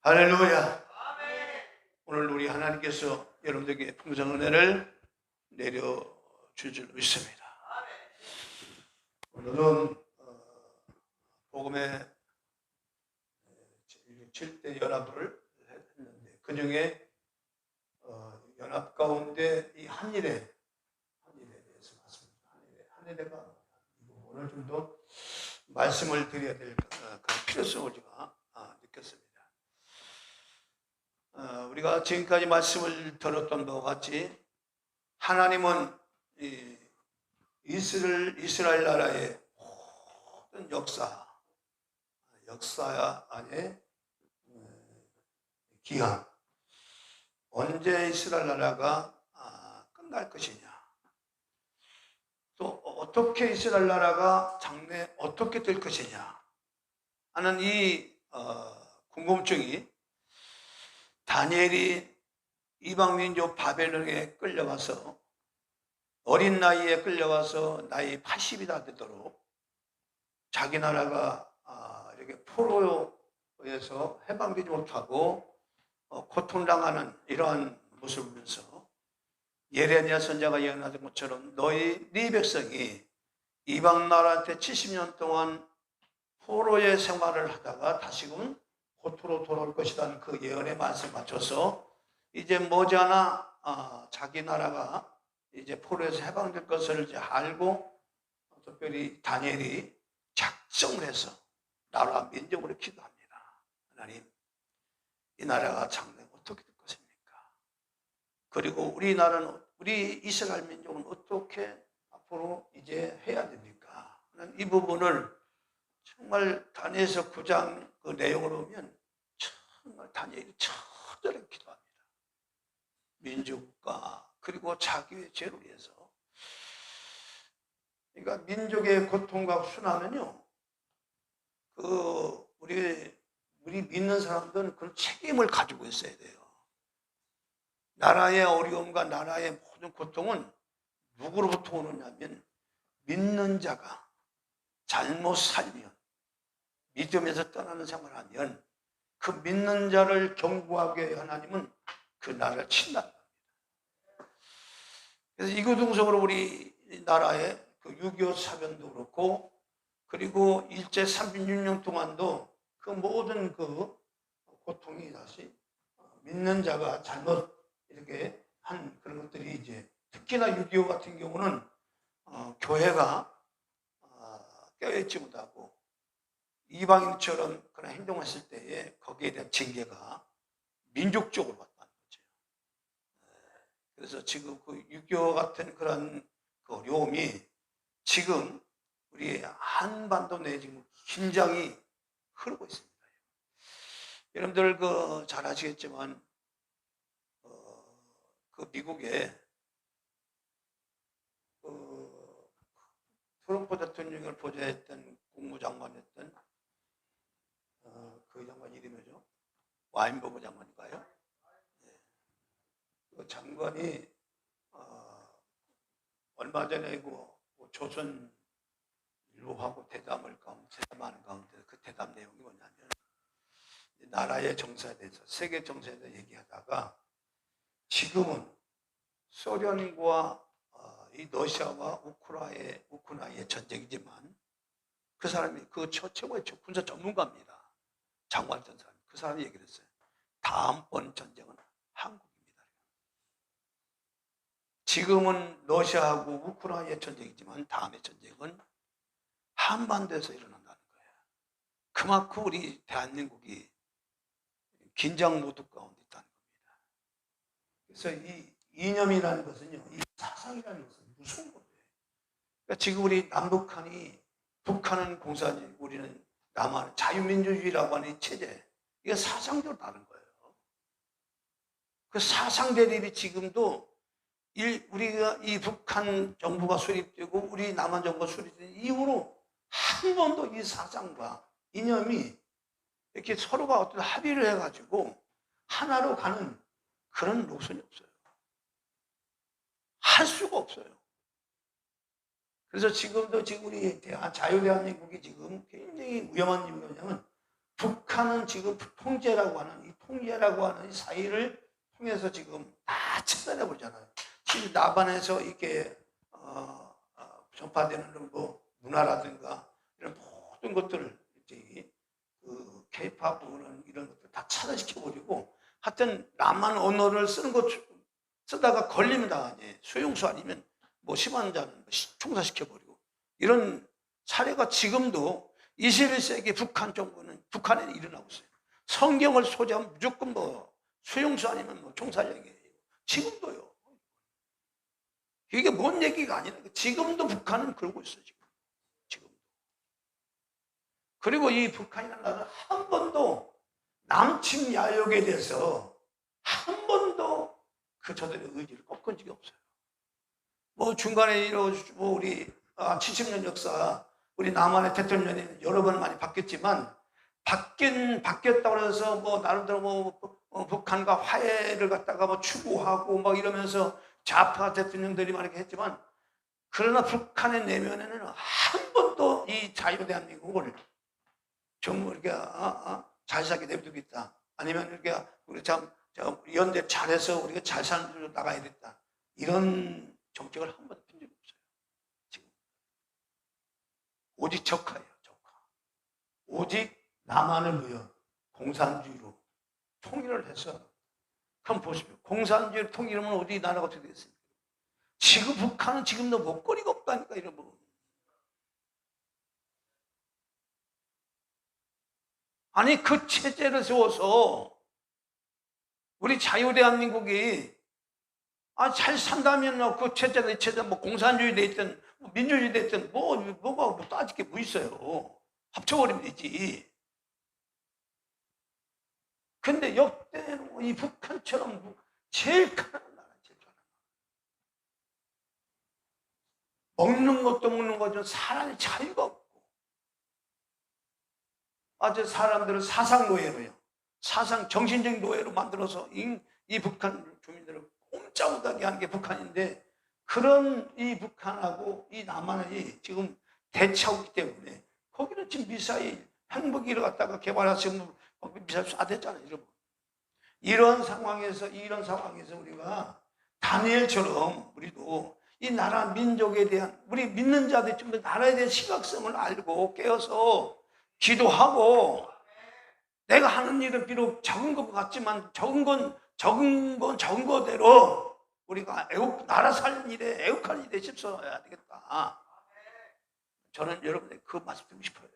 할렐루야. 오늘 우리 하나님께서 여러분들에게 풍성한 은혜를 내려줄 줄 믿습니다. 오늘은 복음의 7대 연합을 했는데 그 중에 연합 가운데 이 한일에 대해서 봤습니다. 한일회가 오늘 좀 더 말씀을 드려야 될 그런 필요성을 제가 느꼈습니다. 우리가 지금까지 말씀을 들었던 바와 같이 하나님은 이스라엘 나라의 모든 역사 안에 기한 언제 이스라엘 나라가 끝날 것이냐, 또 어떻게 이스라엘 나라가 장래 어떻게 될 것이냐 하는 이 궁금증이 다니엘이 이방민족 바벨론에 끌려가서 어린 나이에 끌려가서 나이 80이 다 되도록 자기 나라가 이렇게 포로에서 해방되지 못하고 고통당하는 이러한 모습을 보면서 예레미야 선지자가 예언하던 것처럼 네 백성이 이방 나라한테 70년 동안 포로의 생활을 하다가 다시금 고토로 돌아올 것이라는 그 예언의 말씀에 맞춰서 이제 머지않아 자기 나라가 이제 포로에서 해방될 것을 이제 알고 특별히 다니엘이 작정을 해서 나라 민족으로 기도합니다. 하나님, 이 나라가 장래 어떻게 될 것입니까? 그리고 우리 이스라엘 민족은 어떻게 앞으로 이제 해야 됩니까? 이 부분을 정말 다니엘서 9장 그 내용으로 보면 정말 다니엘이 처절하게 기도합니다. 민족과 그리고 자기의 죄를 위해서. 그러니까 민족의 고통과 순환은요, 우리 믿는 사람들은 그런 책임을 가지고 있어야 돼요. 나라의 어려움과 나라의 모든 고통은 누구로부터 오느냐면 믿는 자가 잘못 살면, 믿음에서 떠나는 생활을 하면 그 믿는 자를 경고하게 위해 하나님은 그 나라를 친다는 겁니다. 그래서 이구동성으로 우리 나라의 그 6.25 사변도 그렇고, 그리고 일제 36년 동안도 그 모든 그 고통이 다시 믿는 자가 잘못 이렇게 한 그런 것들이 이제 특히나 6.25 같은 경우는 교회가 깨어있지 못하고 이방인처럼 그런 행동했을 때에 거기에 대한 징계가 민족적으로 왔다는 거죠. 그래서 지금 그 6.25 같은 그런 그 어려움이 지금 우리 한반도 내에 지금 긴장이 흐르고 있습니다. 여러분들 잘 아시겠지만 그 미국에 트럼프 대통령을 보좌했던 국무장관이었던 그 장관 이름이 뭐죠? 와인버그 장관인가요? 네. 그 장관이 얼마 전에 조선 일보하고 대담하는 가운데 그 대담 내용이 뭐냐면 나라의 정세에 대해서, 세계 정세에 대해서 얘기하다가 지금은 소련과 이 러시아와 우크라이나의 전쟁이지만 그 사람이 그 최고의 군사 전문가입니다. 장관했던 사람. 그 사람이 얘기를 했어요. 다음번 전쟁은 한국입니다. 지금은 러시아하고 우크라이나의 전쟁이지만 다음의 전쟁은 한반도에서 일어난다는 거예요. 그만큼 우리 대한민국이 긴장 모드 가운데 있다는 겁니다. 그래서 이 이념이라는 것은요, 이 사상이라는 것은 무서운 거예요. 그러니까 지금 우리 남북한이, 북한은 공산주의, 우리는 남한은 자유민주주의라고 하는 이 체제, 이게 사상적으로 다른 거예요. 그 사상 대립이 지금도 우리가 이 북한 정부가 수립되고 우리 남한 정부가 수립된 이후로 한 번도 이 사상과 이념이 이렇게 서로가 어떤 합의를 해가지고 하나로 가는 그런 노선이 없어요. 할 수가 없어요. 그래서 지금도 우리 자유대한민국이 지금 굉장히 위험한 이유가 뭐냐면 북한은 지금 통제라고 하는 이 통제라고 하는 이 사이를 통해서 지금 다 찾아내보잖아요. 지금 남한에서 이게 전파되는 뭐 문화라든가 이런 모든 것들을 이제 그 K-팝은 이런 것들 다 차단시켜버리고, 하여튼 남한 언어를 쓰는 것 쓰다가 걸리면 당하니 수용소 아니면 뭐 심한자는 총사시켜버리고, 이런 사례가 지금도 21세기 북한 정부는 북한에 일어나고 있어요. 성경을 소지하면 무조건 뭐 수용소 아니면 뭐 총사령이에요. 지금도요. 이게 뭔 얘기가 아니라 지금도 북한은 그러고 있어요. 지금도. 그리고 이 북한이라는 나라는 한 번도 남침 야욕에 대해서 한 번도 그 저들의 의지를 꺾은 적이 없어요. 뭐 중간에 뭐 우리 70년 역사 우리 남한의 대통령이 여러 번 많이 바뀌었지만, 바뀌었다고 해서 뭐 나름대로 뭐 북한과 화해를 갖다가 뭐 추구하고 막 이러면서 좌파 대통령들이 막 이렇게 했지만, 그러나 북한의 내면에는 한 번도 이 자유대한민국을 좀 이렇게 잘 살게 내버리겠다, 아니면 이렇게 우리 참 연대 잘해서 우리가 잘 사는 길로 나가야 겠다, 이런 정책을 한 번도 핀 적이 없어요. 지금 오직 적화예요. 적화. 오직 남한을 위해 공산주의로 통일을 해서, 한번 보십시오. 공산주의로 통일하면 어디 나라가 어떻게 됐습니까? 지금 북한은 지금도 먹거리가 없다니까, 이런 부분. 아니 그 체제를 세워서 우리 자유대한민국이 잘 산다면 그 체제가 이 체제 뭐 공산주의 됐든 뭐 민주주의 됐든 뭐가 뭐 따질 게 뭐 있어요. 합쳐버리면 되지. 근데 역대로 이 북한처럼 제일 가난한 나라, 제일 가난한 나라. 먹는 것도 먹는 거죠. 사람의 자유가 없고. 아주 사람들을 사상 노예로요. 사상 정신적인 노예로 만들어서 이 북한 주민들을 꼼짝못하게 하는 게 북한인데, 그런 이 북한하고 이 남한이 지금 대치하고 있기 때문에 거기는 지금 미사일 핵무기를 갖다가 개발하시면 미사일 쏴댔잖아요, 여러분. 이런 상황에서 우리가 다니엘처럼 우리도 이 나라 민족에 대한, 우리 믿는 자들 좀 더 나라에 대한 심각성을 알고 깨어서 기도하고, 내가 하는 일은 비록 적은 것 같지만 적은 적은 거대로 우리가 나라 살리는 일에 애국하는 일에 힘써야 되겠다. 저는 여러분에게 그 말씀 드리고 싶어요.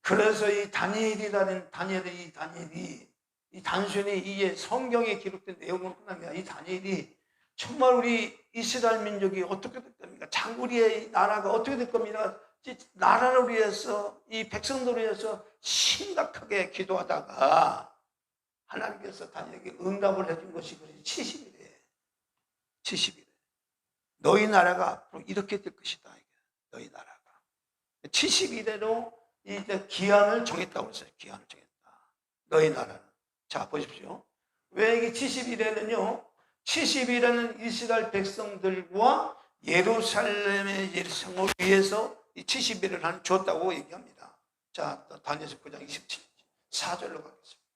그래서 이 다니엘이 단순히 이게 성경에 기록된 내용은 끝납니다. 이 다니엘이 정말 우리 이스라엘 민족이 어떻게 될 겁니까? 우리의 나라가 어떻게 될 겁니까? 나라를 위해서, 이 백성들을 위해서 심각하게 기도하다가 하나님께서 다니엘에게 응답을 해준 것이 70일에 70일에 너희 나라가 앞으로 이렇게 될 것이다. 너희 나라가 70일에로 이제 기한을 정했다고 했어요. 기한을 정했다. 너희 나라는. 자, 보십시오. 왜 이게 70일에는요, 70일에는 이스라엘 백성들과 예루살렘의 성을 위해서 이 70일을 줬다고 얘기합니다. 자, 다니엘서 9장 24절로 가겠습니다.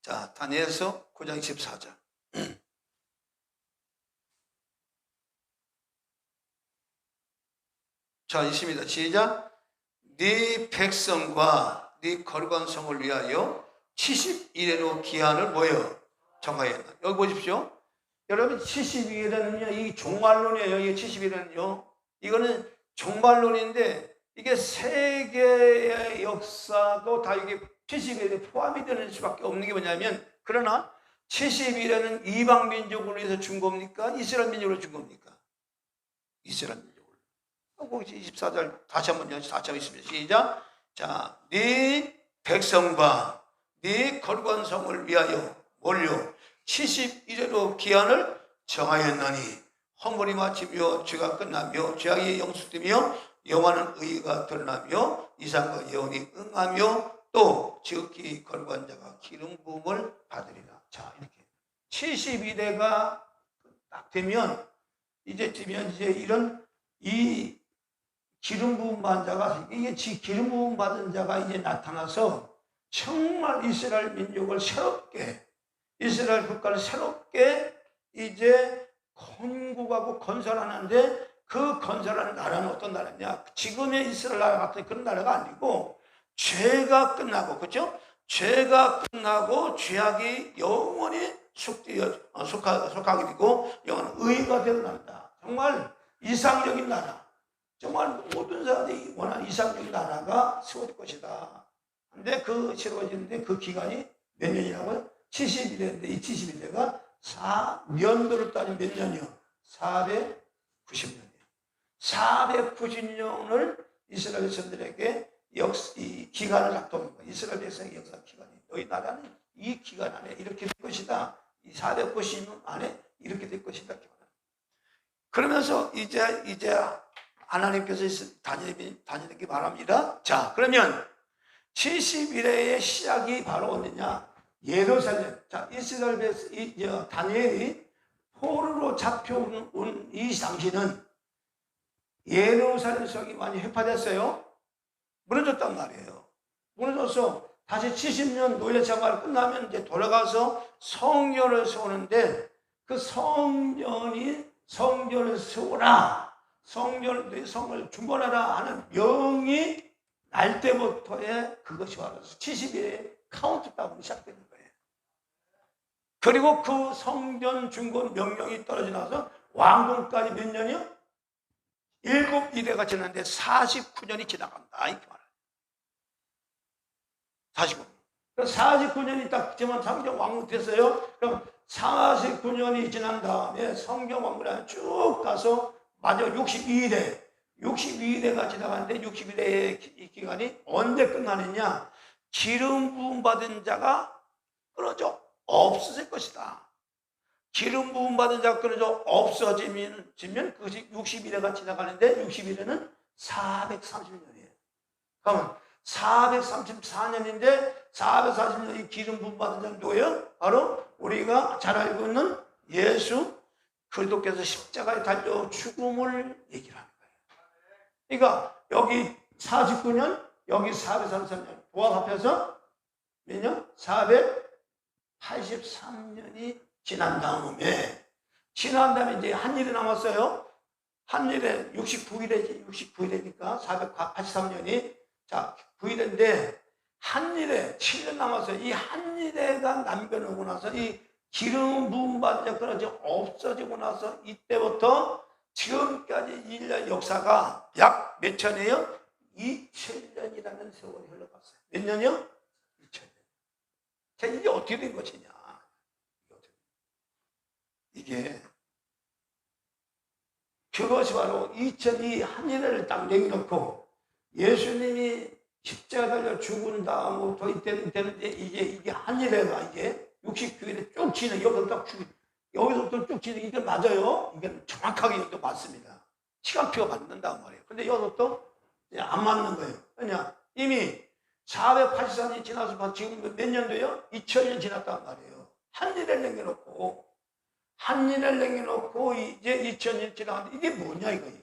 자, 다니엘서 9장 24절. 자, 있습니다. 시작. 네 백성과 네 거룩한 성을 위하여 70일에로 기한을 정하였다. 여기 보십시오. 여러분, 70일에는요, 이 종말론이에요. 이 70일에는요, 이거는 종말론인데, 이게 세계의 역사도 다 이게 70일에 포함이 되는 수밖에 없는 게 뭐냐면, 그러나 70일에는 이방 민족을 위해서 준 겁니까? 이스라엘 민족으로 준 겁니까? 이스라엘 민족을. 24절 다시 한번 4절 있습니다. 시작. 자, 네 백성과 네 거룩한 성을 위하여 몰려 70일에로 기한을 정하였나니 허물이 마치며 죄가 끝나며 죄악이 영숙되며 영원한 의가 드러나며 이상과 예언이 응하며 또 지극히 거룩한 자가 기름 부음을 받으리라. 자, 이렇게 72대가 딱 되면 이제 이런 이 기름 부음 받은 자가 이게 기름 부음 받은 자가 이제 나타나서 정말 이스라엘 민족을 새롭게 이스라엘 국가를 새롭게 이제 건국하고 건설하는데 그 건설하는 나라는 어떤 나라냐? 지금의 이스라엘 나라 같은 그런 나라가 아니고 죄가 끝나고 그렇죠? 죄가 끝나고 죄악이 영원히 속하게 되고 영원히 의가 되어난다. 정말 이상적인 나라. 정말 모든 사람들이 원하는 이상적인 나라가 세워질 것이다. 근데 세워지는데 그 기간이 몇 년이라고요? 71년인데 이 71년가 4년도를 따지면 몇 년이요? 490년이에요. 490년을 이스라엘 백성들에게 이 기간을 작동한 거예요. 이스라엘 백성의 역사 기간이. 너희 나라는 이 기간 안에 이렇게 될 것이다. 이 490년 안에 이렇게 될 것이다. 그러면서 이제 하나님께서 다니엘에게 말합니다. 자, 그러면 71회의 시작이 바로 어디냐? 예루살렘. 자, 이스라엘 백성, 다니엘이 포로로 잡혀온 이 당시는 예루살렘 성이 많이 회파됐어요. 무너졌단 말이에요. 무너져서 다시 70년 노예 생활 끝나면 이제 돌아가서 성전을 세우는데 그 성전을 세우라. 성을 중건하라 하는 명이 날 때부터의 그것이 바로 70일의 카운트다운이 시작되는 거예요. 그리고 그 성전 중건 명령이 떨어져 나서 왕궁까지 몇 년이요? 7일회가 지났는데 49년이 지나간다. 이렇게 말해요. 49년. 49년이 딱 지만 성경 왕궁 됐어요. 그럼 49년이 지난 다음에 성경 왕궁을 쭉 가서 마지막 62일회가 지나가는데 61회의 기간이 언제 끝나느냐? 기름 부음 받은 자가 끊어져 없어질 것이다. 기름 부음 받은 자가 끊어져 없어지면 그것이 61회가 지나가는데 61회는 430년이에요. 그러면 434년인데 440년이 기름 부음 받은 자는 누구예요? 바로 우리가 잘 알고 있는 예수 그리스도께서 십자가에 달려 죽음을 얘기를 하는 거예요. 그러니까 여기 49년, 여기 433년 부합해서 몇 년? 483년이 지난 다음에 이제 한 일이 남았어요. 한 일에 69일이니까 483년이 자 9일인데 한 일에 7년 남았어요. 이 한 일에가 남겨놓고 나서 이 기름 부음 받은 자 끊어져 없어지고 나서 이때부터 지금까지 인류 역사가 약 몇 천이에요? 2000년이라는 세월이 흘러갔어요. 몇 년이요? 2000년. 자, 이게 어떻게 된 것이냐? 이게 그것이 바로 2002 한일을 딱 내놓고 예수님이 십자가 달려 죽은 다음부터 이때는 이게 한일회가 이게 69일에 쭉 지는 여기서부터 쭉 지는 이게 맞아요. 이게 정확하게 이것도 맞습니다. 시간표가 맞는단 말이에요. 근데 여기서부터 안 맞는 거예요. 왜냐? 이미 484년이 지나서 지금 몇 년도요? 2000년 지났단 말이에요. 한일을 남겨놓고 이제 2000년 지나는데 이게 뭐냐 이게.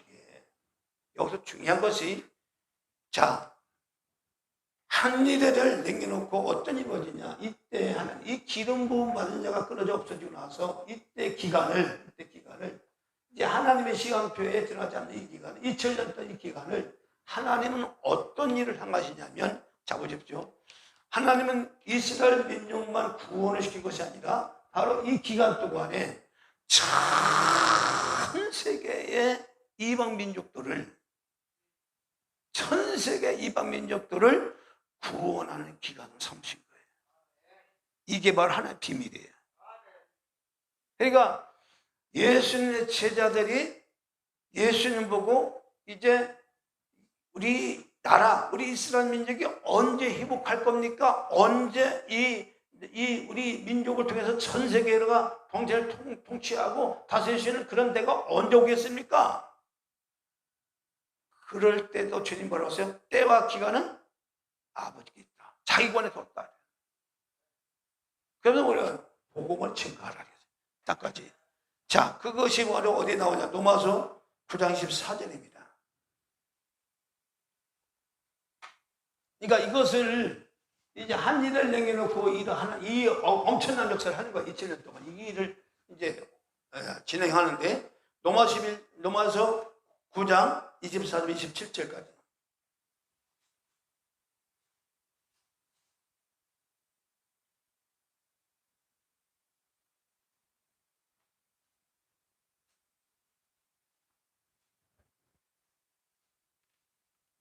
여기서 중요한 것이 자 한일회를 남겨놓고 어떤 일이 벌어지냐. 이때 하나님 이 기름 부음 받은 자가 끊어져 없어지고 나서 이때 기간을 이제 하나님의 시간표에 들어가지 않는 이 기간 2000년 동안 이 기간을 하나님은 어떤 일을 한 것이냐면 자 보십시오. 하나님은 이스라엘 민족만 구원을 시킨 것이 아니라 바로 이 기간 동안에 전 세계의 이방 민족들을 구원하는 기간을 삼으신 거예요. 이게 바로 하나의 비밀이에요. 그러니까 예수님의 제자들이 예수님 보고 이제 우리 나라, 우리 이스라엘 민족이 언제 회복할 겁니까? 언제 우리 민족을 통해서 전 세계가 동체를 통치하고 다스리시는 그런 데가 언제 오겠습니까? 그럴 때도 주님 뭐라고 했어요? 때와 기간은 아버지께 있다. 자기 권에 뒀다. 그래서 우리가 복음을 증거하라. 딱까지. 자, 그것이 바로 어디 나오냐? 로마서 9장 24절입니다. 그러니까 이것을 이제 한 일을 내려놓고 이 엄청난 역사를 하는 거야. 2년 동안. 이 일을 이제 진행하는데, 로마서 9장 24절, 27절까지.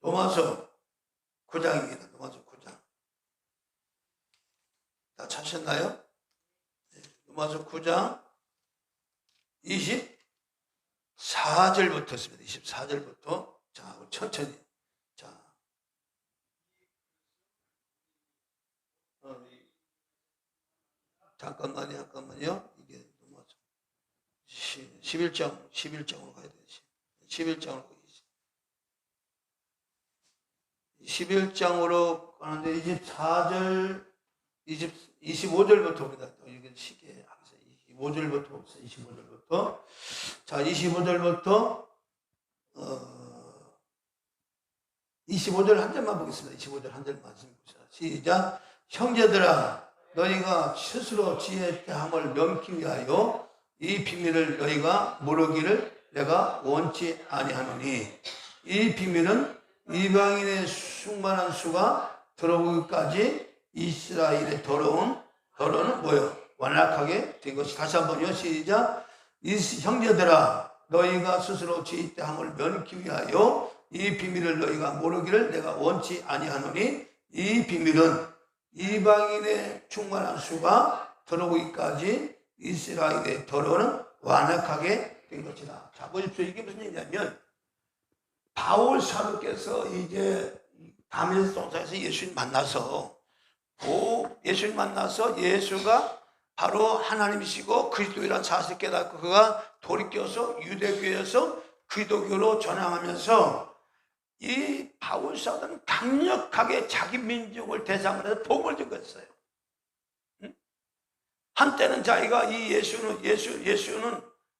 로마서 9장입니다. 로마서 9장. 다 찾으셨나요? 네. 로마서 9장 24절부터 있습니다. 24절부터. 자, 천천히. 자. 잠깐만요. 이게 로마서 11장으로 가야 돼요. 11장으로 가야 돼요. 11장으로 가는데 24절, 25절부터입니다. 이게 시계 하겠어요. 25절부터. 자, 25절부터 25절 한 절만 보겠습니다. 25절 한 절 말씀 보시죠. 시작. 형제들아, 너희가 스스로 지혜 함을 넘기 위하여 이 비밀을 너희가 모르기를 내가 원치 아니하노니, 이 비밀은 이방인의 충만한 수가 들어오기까지 이스라엘의 더러는 뭐요? 완악하게 된 것이. 다시 한번요. 시작. 형제들아, 너희가 스스로 지혜함을 면키 위하여 이 비밀을 너희가 모르기를 내가 원치 아니하노니, 이 비밀은 이방인의 충만한 수가 들어오기까지 이스라엘의 더러는 완악하게 된 것이다. 자, 보십시오. 이게 무슨 얘기냐면, 바울 사도께서 이제 다메섹 동산에서 예수님 만나서 예수가 바로 하나님이시고 그리스도이란 사실을 깨닫고 그가 돌이켜서 유대교에서 기독교로 전향하면서 이 바울 사도는 강력하게 자기 민족을 대상으로 해서 복음을 증거했어요. 한때는 자기가 이 예수는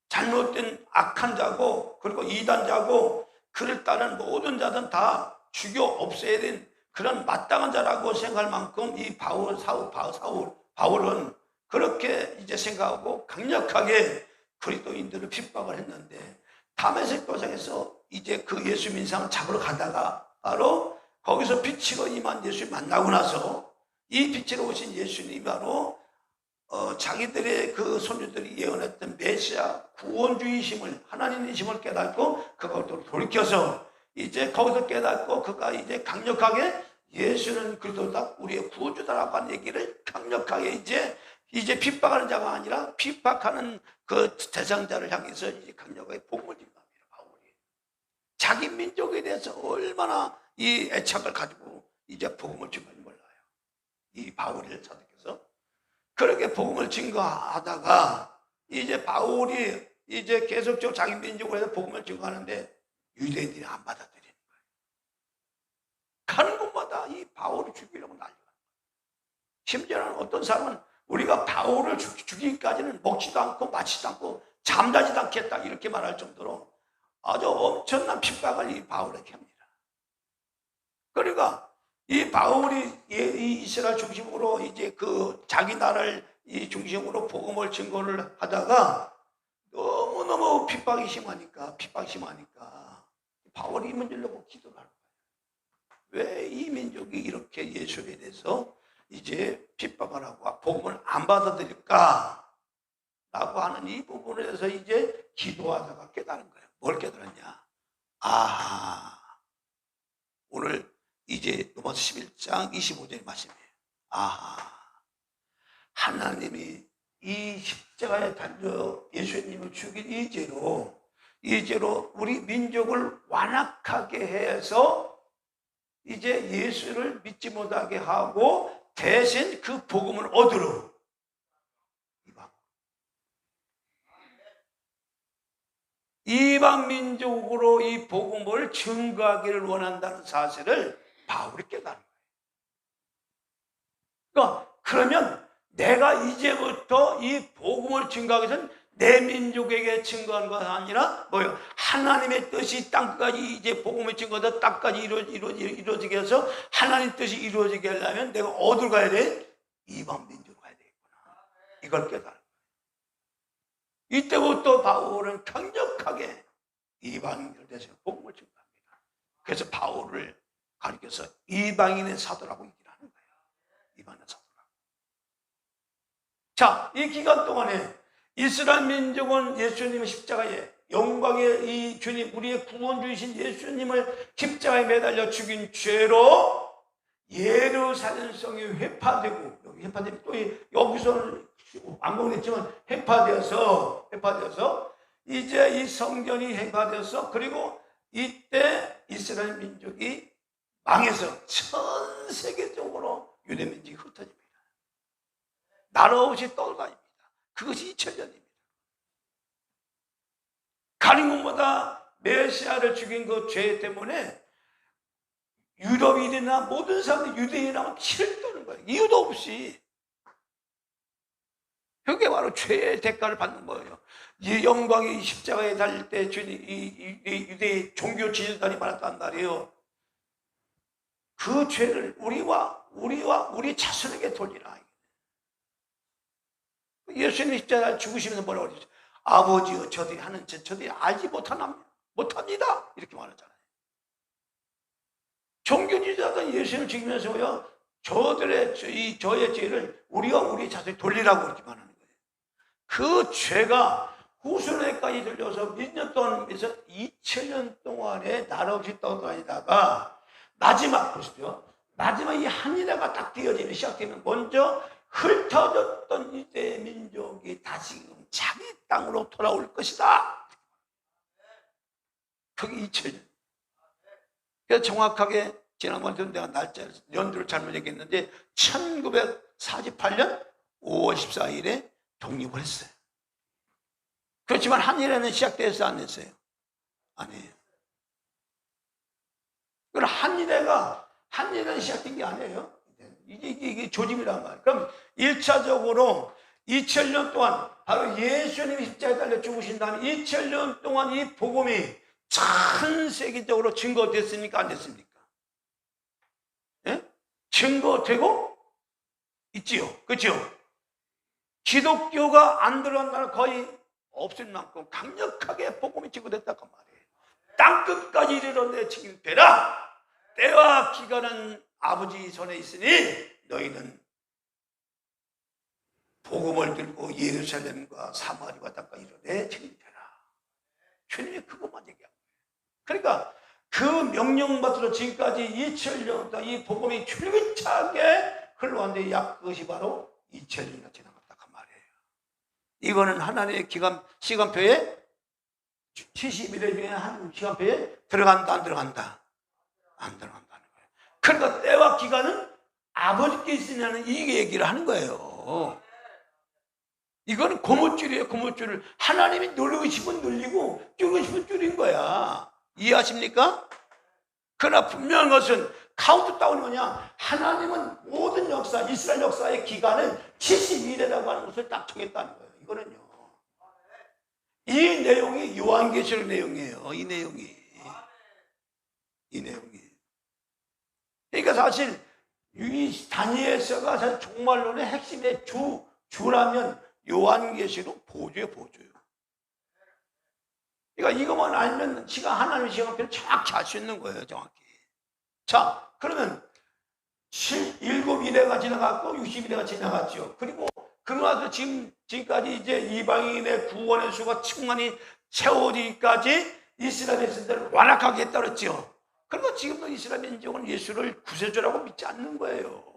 잘못된 악한 자고, 그리고 이단자고, 그를 따른 모든 자들은 다 죽여 없애야 된 그런 마땅한 자라고 생각할 만큼 이 바울은 그렇게 이제 생각하고 강력하게 그리스도인들을 핍박을 했는데, 다메섹 도상에서 이제 그 예수 민상을 잡으러 가다가 바로 거기서 빛으로 임한 예수님 만나고 나서, 이 빛으로 오신 예수님이 바로 자기들의 그 손주들이 예언했던 메시아 구원주의심을, 하나님이심을 깨닫고 그것도 돌이켜서 이제 거기서 깨닫고 그가 이제 강력하게 예수는 그리스도다, 우리의 구원주다라고 하는 얘기를 강력하게 이제 핍박하는 자가 아니라 핍박하는 그 대상자를 향해서 이제 강력하게 복음을 증거합니다. 바울이 자기 민족에 대해서 얼마나 이 애착을 가지고 이제 복음을 증거하는지 몰라요. 이 바울을 사도께서 그렇게 복음을 증거하다가 이제 바울이 이제 계속적으로 자기 민족으로 해서 복음을 증거하는데 유대인들이 안 받아들이는 거예요. 가는 곳마다 이 바울을 죽이려고 난리가 나요. 심지어는 어떤 사람은 우리가 바울을 죽이기까지는 먹지도 않고 마시지도 않고 잠자지도 않겠다, 이렇게 말할 정도로 아주 엄청난 핍박을 이 바울에게 합니다. 그러니까 이 바울이 이 이스라엘 중심으로 이제 그 자기 나라를 이 중심으로 복음을 증거를 하다가 너무너무 핍박이 심하니까 바울이 이 문제를 놓고 기도를 하는 거예요. 왜 이 민족이 이렇게 예수에 대해서 이제 핍박을 하고 복음을 안 받아들일까? 라고 하는 이 부분에 대해서 이제 기도하다가 깨달은 거예요. 뭘 깨달았냐? 아하, 오늘 이제 로마서 11장 25절의 말씀이에요. 아하, 하나님이 이 십자가에 달려 예수님을 죽인 이 죄로 우리 민족을 완악하게 해서 이제 예수를 믿지 못하게 하고 대신 그 복음을 얻으러 이방 민족으로 이 복음을 증거하기를 원한다는 사실을 바울이 깨달은 거예요. 그러면 내가 이제부터 이 복음을 증거하기 위해서는 내 민족에게 증거하는 것이 아니라 뭐예요? 하나님의 뜻이 땅까지 이제 복음을 증거하다 땅까지 이루어지게 해서 하나님 뜻이 이루어지게 하려면 내가 어디로 가야 돼? 이방 민족으로 가야 되겠구나. 이걸 깨달아. 이때부터 바울은 강력하게 이방인들 대해서 복음을 증거합니다. 그래서 바울을 가리켜서 이방인의 사도라고 얘기를 하는 거예요. 이방인의 사도라고. 자, 이 기간 동안에 이스라엘 민족은 예수님의 십자가에 영광의 이 주님, 우리의 구원주이신 예수님을 십자가에 매달려 죽인 죄로 예루살렘 성이 회파되고, 여기 회파되면 또 여기서는 안 공개했지만 회파되어서 이제 이 성전이 회파되어서, 그리고 이때 이스라엘 민족이 망해서 전 세계적으로 유대 민족이 흩어집니다. 나라 없이 떠돌아다닙니다. 그것이 2000년입니다. 가림군보다 메시아를 죽인 그 죄 때문에 유럽인이나 모든 사람들이 유대인이라면 치를 떠는 거예요. 이유도 없이. 그게 바로 죄의 대가를 받는 거예요. 이 영광이 십자가에 달릴 때 주님, 이 유대의 종교 지도단이 받았단 말이에요. 그 죄를 우리 자손에게 돌리라. 예수님이 십자가에 죽으시면서 뭐라고 그러죠? 아버지여, 저들이 하는 짓 저들이 알지 못합니다. 이렇게 말하잖아요. 종교지도자들은 예수님을 죽이면서요, 저의 죄를 우리 자손이 돌리라고 이렇게 말하는 거예요. 그 죄가 후순회까지 들려서 몇 년 동안, 그래서 2000년 동안에 나라 없이 떠다니다가 마지막, 보십시오. 마지막 이 한일화가 딱 되어지면, 시작되면 먼저 흩어졌던 이제 민족이 다시금 자기 땅으로 돌아올 것이다. 그게 2000년. 그래서 정확하게 지난번에 내가 연도를 잘못 얘기했는데 1948년 5월 14일에 독립을 했어요. 그렇지만 한일회는 시작돼서 안 했어요. 아니에요. 그럼 한일회는 시작된 게 아니에요. 이게 조짐이란 말이에요. 그럼 1차적으로 2000년 동안 바로 예수님이 십자가에 달려 죽으신 다음에 2000년 동안 이 복음이 전 세계적으로 증거됐습니까? 안 됐습니까? 예? 증거되고 있지요. 그렇죠? 기독교가 안 들어간 나라 거의 없을 만큼 강력하게 복음이 증거됐다고 말이에요. 땅끝까지 이르러 내 책임되라. 때와 기간은 아버지 손에 있으니 너희는 복음을 들고 예루살렘과 사마리아 땅까지 이르러 내 책임되라. 주님이 그것만 얘기하고 있어요. 그러니까 그 명령받들어 지금까지 2000년 동안 이 복음이 줄기차게 흘러왔는데 약 그것이 바로 2000년이나 지나갔다 그 말이에요. 이거는 하나님의 시간표에 71회 중에 한 시간표에 들어간다 안 들어간다? 안 들어간다는 거예요. 그러니까 때와 기간은 아버지께 있으냐는 이 얘기를 하는 거예요. 이거는 고무줄이에요. 고무줄을 하나님이 누르고 싶으면 눌리고 줄이고 싶으면 줄인 거야. 이해하십니까? 그러나 분명한 것은 카운트다운이 뭐냐? 하나님은 모든 역사, 이스라엘 역사의 기간은 72회라고 하는 것을 딱 정했다는 거예요. 이거는요. 이 내용이 요한계시록 내용이에요. 이 내용이. 그러니까 사실 이 다니엘서가 사실 종말론의 핵심의 주라면 요한계시록 보조예요. 그러니까 이것만 알면 하나님의 시간표를 정확히 알 수 있는 거예요. 정확히. 자, 그러면 7일가 지나갔고 60일가 지나갔죠. 그리고 그러고 지금까지 이제 이방인의 구원의 수가 충만히 채워지기까지 이스라엘 백성들을 완악하게 했다 그랬죠. 그리고 지금도 이스라엘 민족은 예수를 구세주라고 믿지 않는 거예요.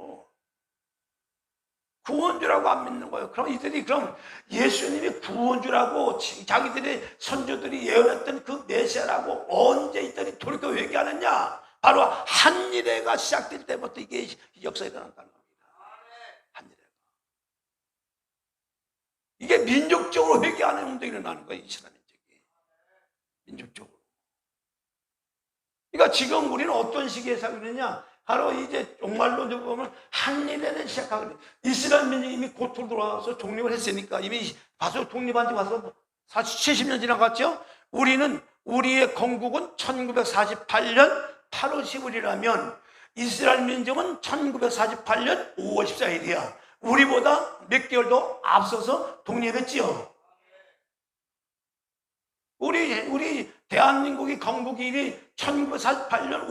구원주라고 안 믿는 거예요. 그럼 이들이 예수님이 구원주라고 자기들의 선조들이 예언했던 그 메시아라고 언제 이들이 돌이켜 회개하느냐? 바로 한일회가 시작될 때부터 이게 역사에 일어난다는 겁니다. 한일회가. 이게 민족적으로 회개하는 운동이 일어나는 거예요. 이스라엘 민족이. 민족적으로. 그러니까 지금 우리는 어떤 시기에 살고 있느냐? 바로 이제 정말로 보면 한일에는 시작하거든요. 이스라엘 민족이 이미 고토로 돌아와서 독립을 했으니까 이미 봐서 독립한 지 와서 70년 지나갔죠. 우리의 건국은 1948년 8월 10일이라면 이스라엘 민족은 1948년 5월 14일이야. 우리보다 몇 개월 더 앞서서 독립했지요. 우리 대한민국이 건국일이 1948년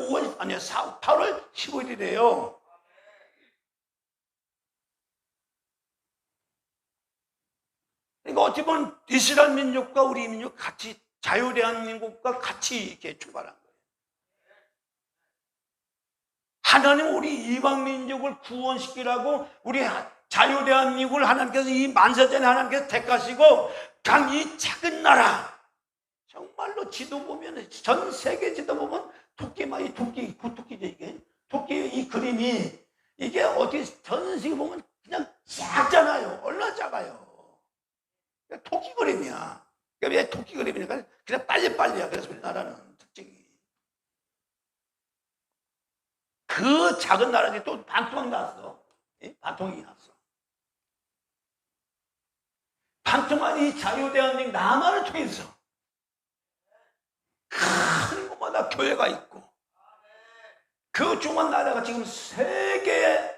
8월 15일이래요. 그러니까 어찌 보면 이스라엘 민족과 우리 민족 같이 자유대한민국과 같이 이렇게 출발한 거예요. 하나님 우리 이방 민족을 구원시키라고 우리 자유대한민국을 하나님께서 이 만세전에 하나님께서 택하시고 강 이 작은 나라 정말로 지도 보면 전 세계 지도 보면 토끼만 이 토끼 구토끼죠 이게 토끼 이 그림이 이게 어떻게 전 세계 보면 그냥 작잖아요. 얼마나 작아요. 토끼 그림이야. 왜 토끼 그림이니까 그냥 빨리빨리야. 그래서 우리나라는 특징이 그 작은 나라에 또 반통이 났어. 반통이 났어. 반통한 이 자유대한민국 남한을 통해서 큰 곳마다 교회가 있고 그 중한 나라가 지금 세계의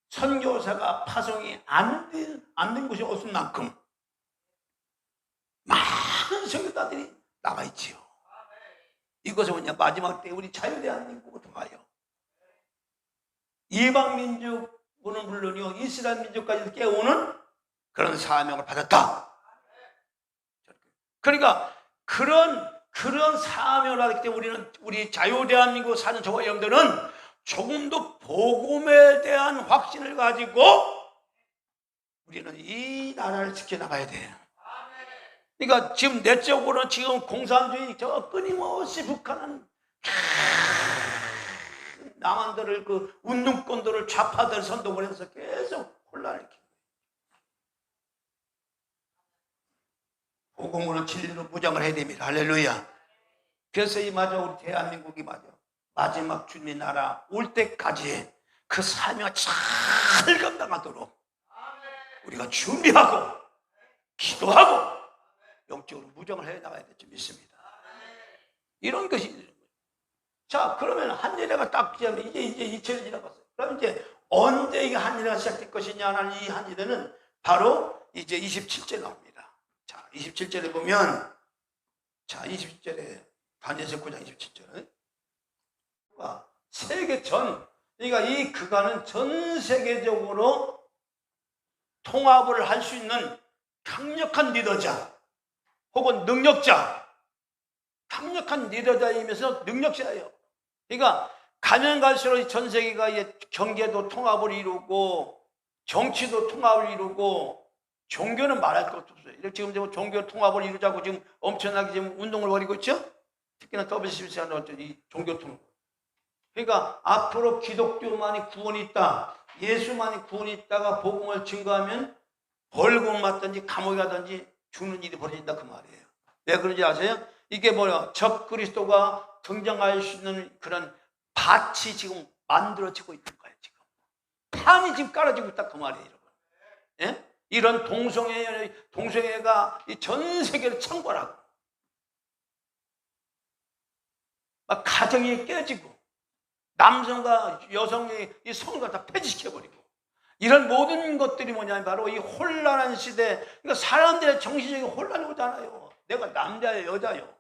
선교사가 파송이 안 된 곳이 없을 만큼 많은 선교사들이 나가 있지요. 이것은 뭐냐 마지막 때 우리 자유대한민국을 통하여 이방 민족은 물론이요 이스라엘 민족까지 깨우는 그런 사명을 받았다. 그러니까 그런 사명을 받기 때문에 우리 자유대한민국 사는 저와 여러분들은 조금 더 복음에 대한 확신을 가지고 우리는 이 나라를 지켜나가야 돼요. 그러니까 지금 내적으로는 지금 공산주의 저 끊임없이 북한은 남한들을 그 운동권들을 좌파들 선동을 해서 계속 혼란을 일으키고 복음으로 진리로 무장을 해야 됩니다. 할렐루야. 그래서 이 맞아 우리 대한민국이 맞아 마지막 주님의 나라 올 때까지 그 사명을 잘 감당하도록 우리가 준비하고 기도하고 영적으로 무장을 해 나가야 될 줄 믿습니다. 이런 것이 자 그러면 한일회가 딱 지나면 이제 이철이 지나갔어요. 그럼 이제 언제 이게 한일회가 시작될 것이냐 하는 이 한일회는 바로 이제 27절에 나옵니다. 자 27절에 보면 자 27절에 다니엘서 9장 27절에 세계 전 그러니까 이 그간은 전 세계적으로 통합을 할 수 있는 강력한 리더자 혹은 능력자 강력한 리더자이면서 능력자예요. 그러니까 가면 갈수록 전 세계가 경제도 통합을 이루고 정치도 통합을 이루고 종교는 말할 것도 없어요. 지금 종교 통합을 이루자고 지금 엄청나게 지금 운동을 벌이고 있죠. 특히나 WCC는 이 종교 통합. 그러니까 앞으로 기독교만이 구원이 있다. 예수만이 구원이 있다가 복음을 증거하면 벌금 맞든지 감옥에 가든지 죽는 일이 벌어진다 그 말이에요. 왜 그런지 아세요? 이게 뭐야? 적 그리스도가 등장할 수 있는 그런 밭이 지금 만들어지고 있는 거예요. 지금 판이 지금 깔아지고 있다 그 말이에요. 여러분. 예? 이런 동성애가 전 세계를 창궐하고 막 가정이 깨지고 남성과 여성의 이 성을 갖다 폐지시켜버리고 이런 모든 것들이 뭐냐면 바로 이 혼란한 시대. 그러니까 사람들의 정신적인 혼란이 오잖아요. 내가 남자예요, 여자요.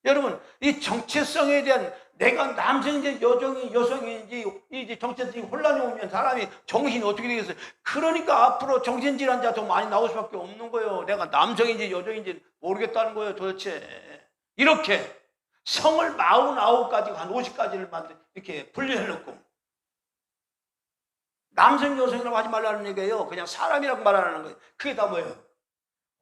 여러분, 이 정체성에 대한 내가 남성인지 여성인지 이 정체성이 혼란이 오면 사람이 정신이 어떻게 되겠어요? 그러니까 앞으로 정신질환자 더 많이 나올 수밖에 없는 거예요. 내가 남성인지 여성인지 모르겠다는 거예요, 도대체. 이렇게 성을 49가지, 한 50가지를 이렇게 분류해놓고 남성, 여성이라고 하지 말라는 얘기예요. 그냥 사람이라고 말하는 거예요. 그게 다 뭐예요?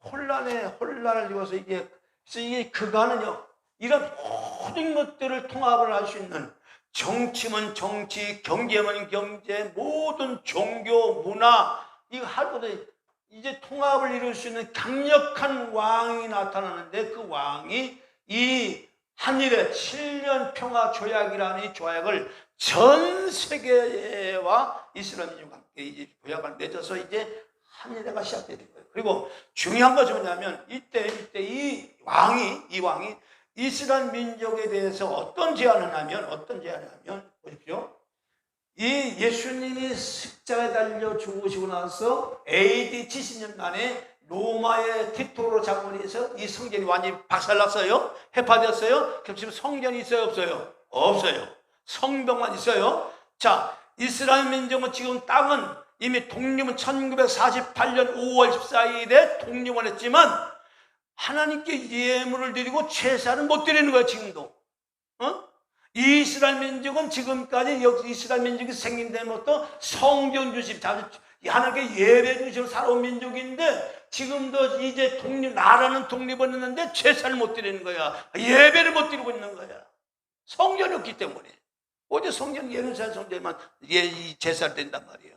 혼란을 입어서 이게 그간은요, 이런 모든 것들을 통합을 할 수 있는 정치면 정치, 경제면 경제, 모든 종교, 문화, 이거 할 것들 이제 통합을 이룰 수 있는 강력한 왕이 나타나는데 그 왕이 이 한일의 7년 평화 조약이라는 이 조약을 전 세계와 이스라엘 민족과 함께 이 조약을 맺어서 이제 한일회가 시작되는 거예요. 그리고 중요한 것이 뭐냐면 이때 이 왕이 이스라엘 민족에 대해서 어떤 제안을 하면 보십시오. 이 예수님이 십자가에 달려 죽으시고 나서 AD 70년 만에 로마의 티토로 장군에서 이 성전이 완전히 박살났어요. 해파되었어요. 그럼 지금 성전이 있어요, 없어요? 없어요. 성벽만 있어요. 자, 이스라엘 민족은 지금 땅은 이미 독립은 1948년 5월 14일에 독립을 했지만 하나님께 예물을 드리고 제사는 못 드리는 거예요, 지금도. 이스라엘 민족은 지금까지 이스라엘 민족이 생긴 데부터 성전 중심, 하나님께 예배 중심으로 살아온 민족인데 지금도 이제 나라는 독립을 했는데 제사를 못 드리는 거야. 예배를 못 드리고 있는 거야. 성전이 없기 때문에. 어제 성전, 예루살렘 성전만 제사를 드린단 말이에요.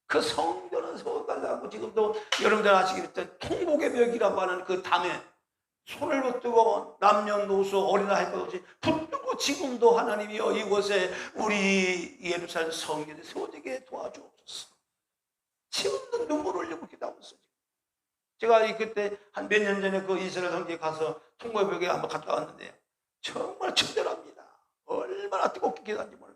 그 성전은 세워달라고 지금도 여러분들 아시겠지만 통곡의 벽이라고 하는 그 담에 손을 붙들고 남녀노소 어린아이 것 없이 붙들고 지금도 하나님이여 이곳에 우리 예루살렘 성전에 세워지게 도와주옵소서. 지금도 눈물 흘리고 기도하고 있어요. 제가 그때 한 몇 년 전에 그 이스라엘 성지에 가서 통곡의 벽에 한번 갔다 왔는데 정말 친절합니다. 얼마나 뜨겁게 기도하는지 몰라요.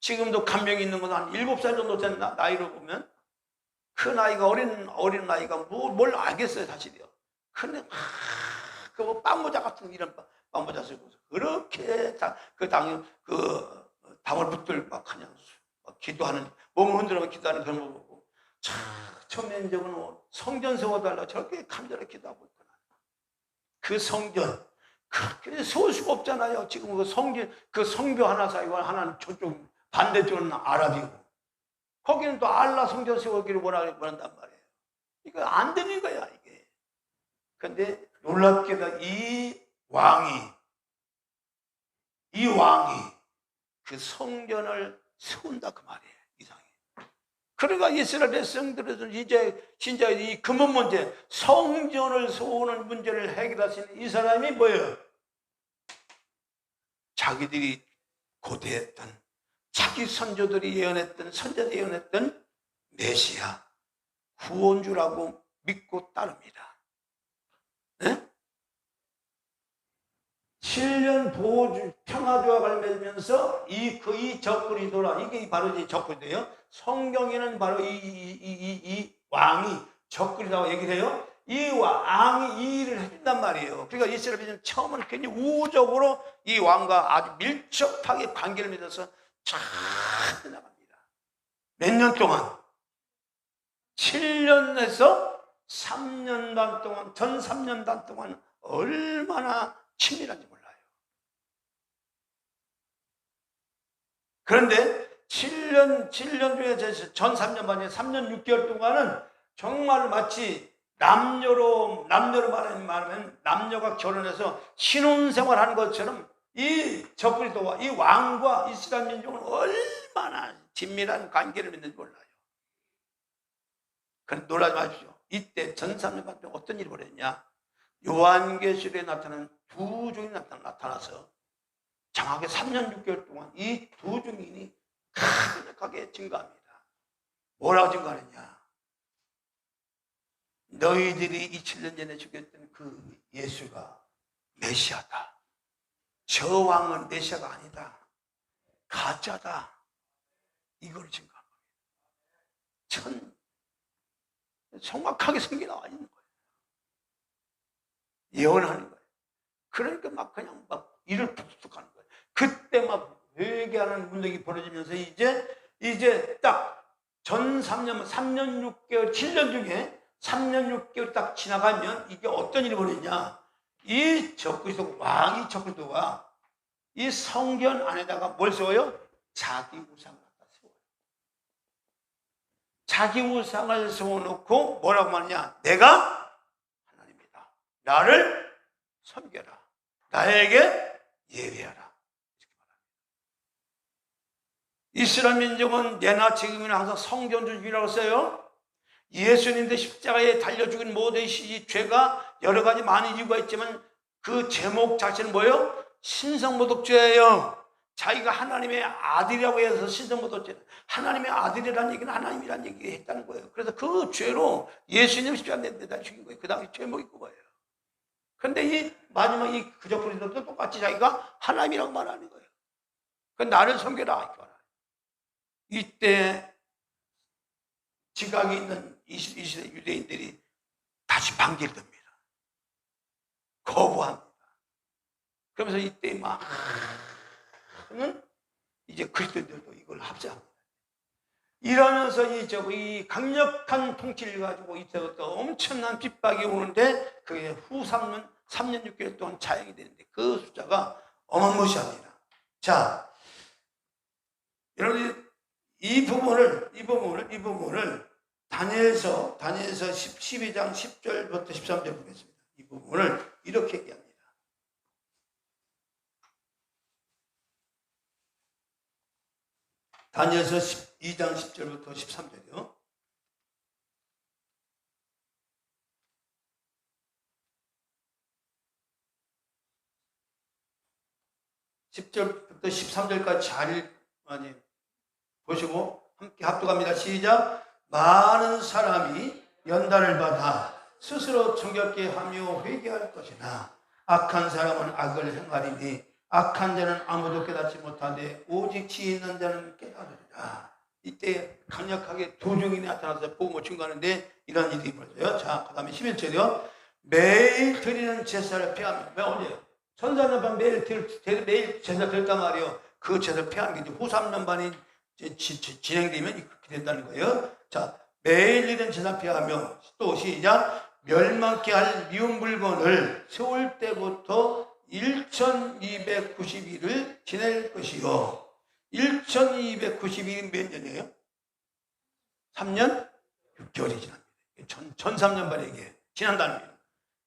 지금도 간병이 있는 건 한 7살 정도 된 나이로 보면 그 나이가 어린 나이가 뭘 알겠어요, 사실이요. 근데 그 빵모자 같은 이런 빵모자 쓰고 그렇게 담을 붙들 막 그냥 기도하는 몸을 흔들어 기도하는 그런 거 보고 천민족은 성전 세워달라고 저렇게 간절히 기도하고 있구나. 그 성전 그렇게 세울 수가 없잖아요. 지금 그 성교 하나 사이와 하나는 저쪽 반대쪽은 아랍이고 거기는 또 알라 성전 세우기를 원한단 말이에요. 이거 안 되는 거야, 이게. 근데 놀랍게도 이 왕이 그 성전을 세운다 그 말이에요, 이상해. 그러니까 이스라엘 백성들은 이제 진짜 이 근본 문제, 성전을 세우는 문제를 해결하시는 이 사람이 뭐예요? 자기들이 고대했던 자기 선조들이 선자들이 예언했던 메시아 구원주라고 믿고 따릅니다. 네? 7년 보호주 평화조약을 맺으면서 이 적군이 돌아 이게 바로 이 적군이에요. 성경에는 바로 이 왕이 적군이라고 얘기를 해요. 이 왕이 이 일을 해준단 말이에요. 그러니까 이스라엘은 처음은 굉장히 우호적으로 이 왕과 아주 밀접하게 관계를 맺어서 잘 나갑니다. 몇 년 동안? 7년에서 3년 반 동안, 전 3년 반 동안 얼마나 친밀한지 몰라요. 그런데 7년 중에 전 3년 반에 3년 6개월 동안은 정말 마치 남녀로 말하면 남녀가 결혼해서 신혼생활하는 것처럼 이 적그리스도와 이 왕과 이스라엘 민족은 얼마나 긴밀한 관계를 맺는지 몰라요. 그런데 놀라지 마십시오. 이때 전 3년 반 동안 어떤 일이 벌어졌냐? 요한계시록에 나타난 두 종이 나타나서 정확하게 3년 6개월 동안 이 두 종인이 강력하게 증가합니다. 뭐라고 증가하느냐? 너희들이 이 7년 전에 죽였던 그 예수가 메시아다. 저 왕은 메시아가 아니다. 가짜다. 이걸 증거한 겁니다. 정확하게 성경에 나와 있는 거예요. 예언하는 거예요. 그러니까 막 그냥 막 이를 푹푹 하는 거예요. 그때 막 회개하는 운동이 벌어지면서 이제 딱 전 3년 6개월 7년 중에 3년 6개월 딱 지나가면 이게 어떤 일이 벌어지냐? 이 적그리스도 왕이 적그리스도가 이 성전 안에다가 뭘 세워요? 자기 우상을 갖다 세워요. 자기 우상을 세워놓고 뭐라고 말하냐? 내가 하나님이다. 나를 섬겨라. 나에게 예배하라. 이스라엘 민족은 예나 지금이나 항상 성전 중심이라고 써요. 예수님도 십자가에 달려 죽은 모든 이 죄가 여러 가지 많은 이유가 있지만 그 제목 자체는 뭐예요? 신성모독죄예요. 자기가 하나님의 아들이라고 해서 신성모독죄. 하나님의 아들이라는 얘기는 하나님이라는 얘기 했다는 거예요. 그래서 그 죄로 예수님 십자가에 매달 죽인 거예요. 그 당시 제목이 그거예요. 그런데 이 마지막 이 그저부리들도 똑같이 자기가 하나님이라고 말하는 거예요. 그 나를 섬겨라. 이때 지각이 있는 이 시대 유대인들이 다시 반기를 듭니다. 거부합니다. 그러면서 이때 막 이제 그리스도인들도 이걸 합세합니다. 이러면서 이 강력한 통치를 가지고 이때부터 엄청난 핍박이 오는데 그게 후 3년 6개월 동안 자행이 되는데 그 숫자가 어마무시합니다. 자, 여러분 이 부분을 다니엘서 12장 10절부터 13절 보겠습니다. 이 부분을 이렇게 얘기합니다. 다니엘서 12장 10절부터 13절이요. (10절부터) 13절까지 잘 보시고 함께 합독합니다. 시작. 많은 사람이 연단을 받아 스스로 정결케 하며 회개할 것이나 악한 사람은 악을 행하리니 악한 자는 아무도 깨닫지 못하되 오직 지혜 있는 자는 깨달으리라. 이때 강력하게 두 증인이 나타나서 복음을 증거하는데 이런 일이 벌어져요. 자, 그 다음에 11절이요. 매일 드리는 제사를 피하면 왜 언제요? 천사년반 매일 제사 드렸단 말이에요. 그 제사를 피하는 게 후 3년반이 진행되면 그렇게 된다는 거예요. 자, 매일 드리는 제사 피하며 또 시작. 멸망케 할 미운 물건을 세울 때부터 1290일을 지낼 것이요. 1290일이 몇 년이에요? 3년 6개월이 지납니다. 전 3년 만에 이게 지난다는 거예요.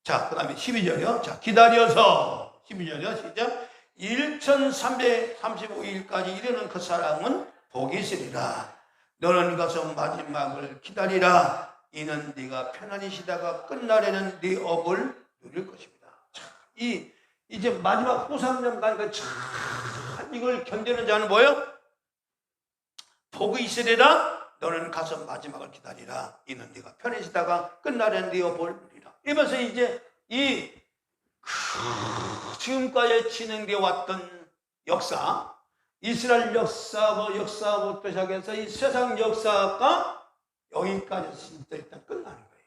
자, 그 다음에 12절이요. 자, 기다려서 12절이요. 시작. 1335일까지 이르는 그 사람은 복이 있으리라. 너는 가서 마지막을 기다리라. 이는 네가 편안히 쉬다가 끝날에는 네 업을 누릴 것입니다. 자, 이제 마지막 후 3년 가니까 참 이걸 견디는 자는 뭐예요? 복이 있으리라. 너는 가서 마지막을 기다리라. 이는 네가 편히 쉬다가 끝날에는 네 업을 누리라. 이러면서 이제 지금까지 진행되어 왔던 역사, 이스라엘 역사부터 시작해서 이 세상 역사가 여기까지 일단 끝나는 거예요.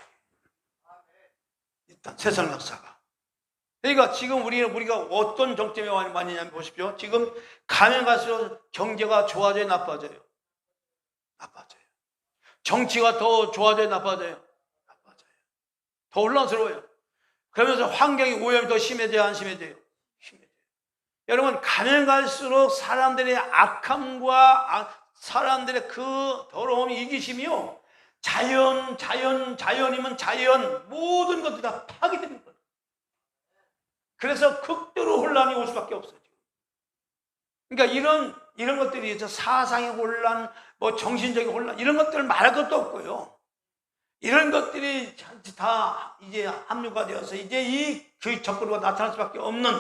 일단 세상 역사가. 그러니까 지금 우리가 어떤 정점에 왔냐면 보십시오. 지금 가면 갈수록 경제가 좋아져요, 나빠져요? 나빠져요. 정치가 더 좋아져요, 나빠져요? 나빠져요. 더 혼란스러워요. 그러면서 환경이 오염이 더 심해져요, 안 심해져요? 심해져요. 여러분, 가면 갈수록 사람들의 악함과 사람들의 그 더러움이 이기심이요. 자연이면 자연, 모든 것들이 다 파괴되는 거예요. 그래서 극도로 혼란이 올 수밖에 없어요. 그러니까 이런 것들이 있어. 사상의 혼란, 정신적인 혼란, 이런 것들 말할 것도 없고요. 이런 것들이 다 이제 합류가 되어서 이제 그 적그루가 나타날 수밖에 없는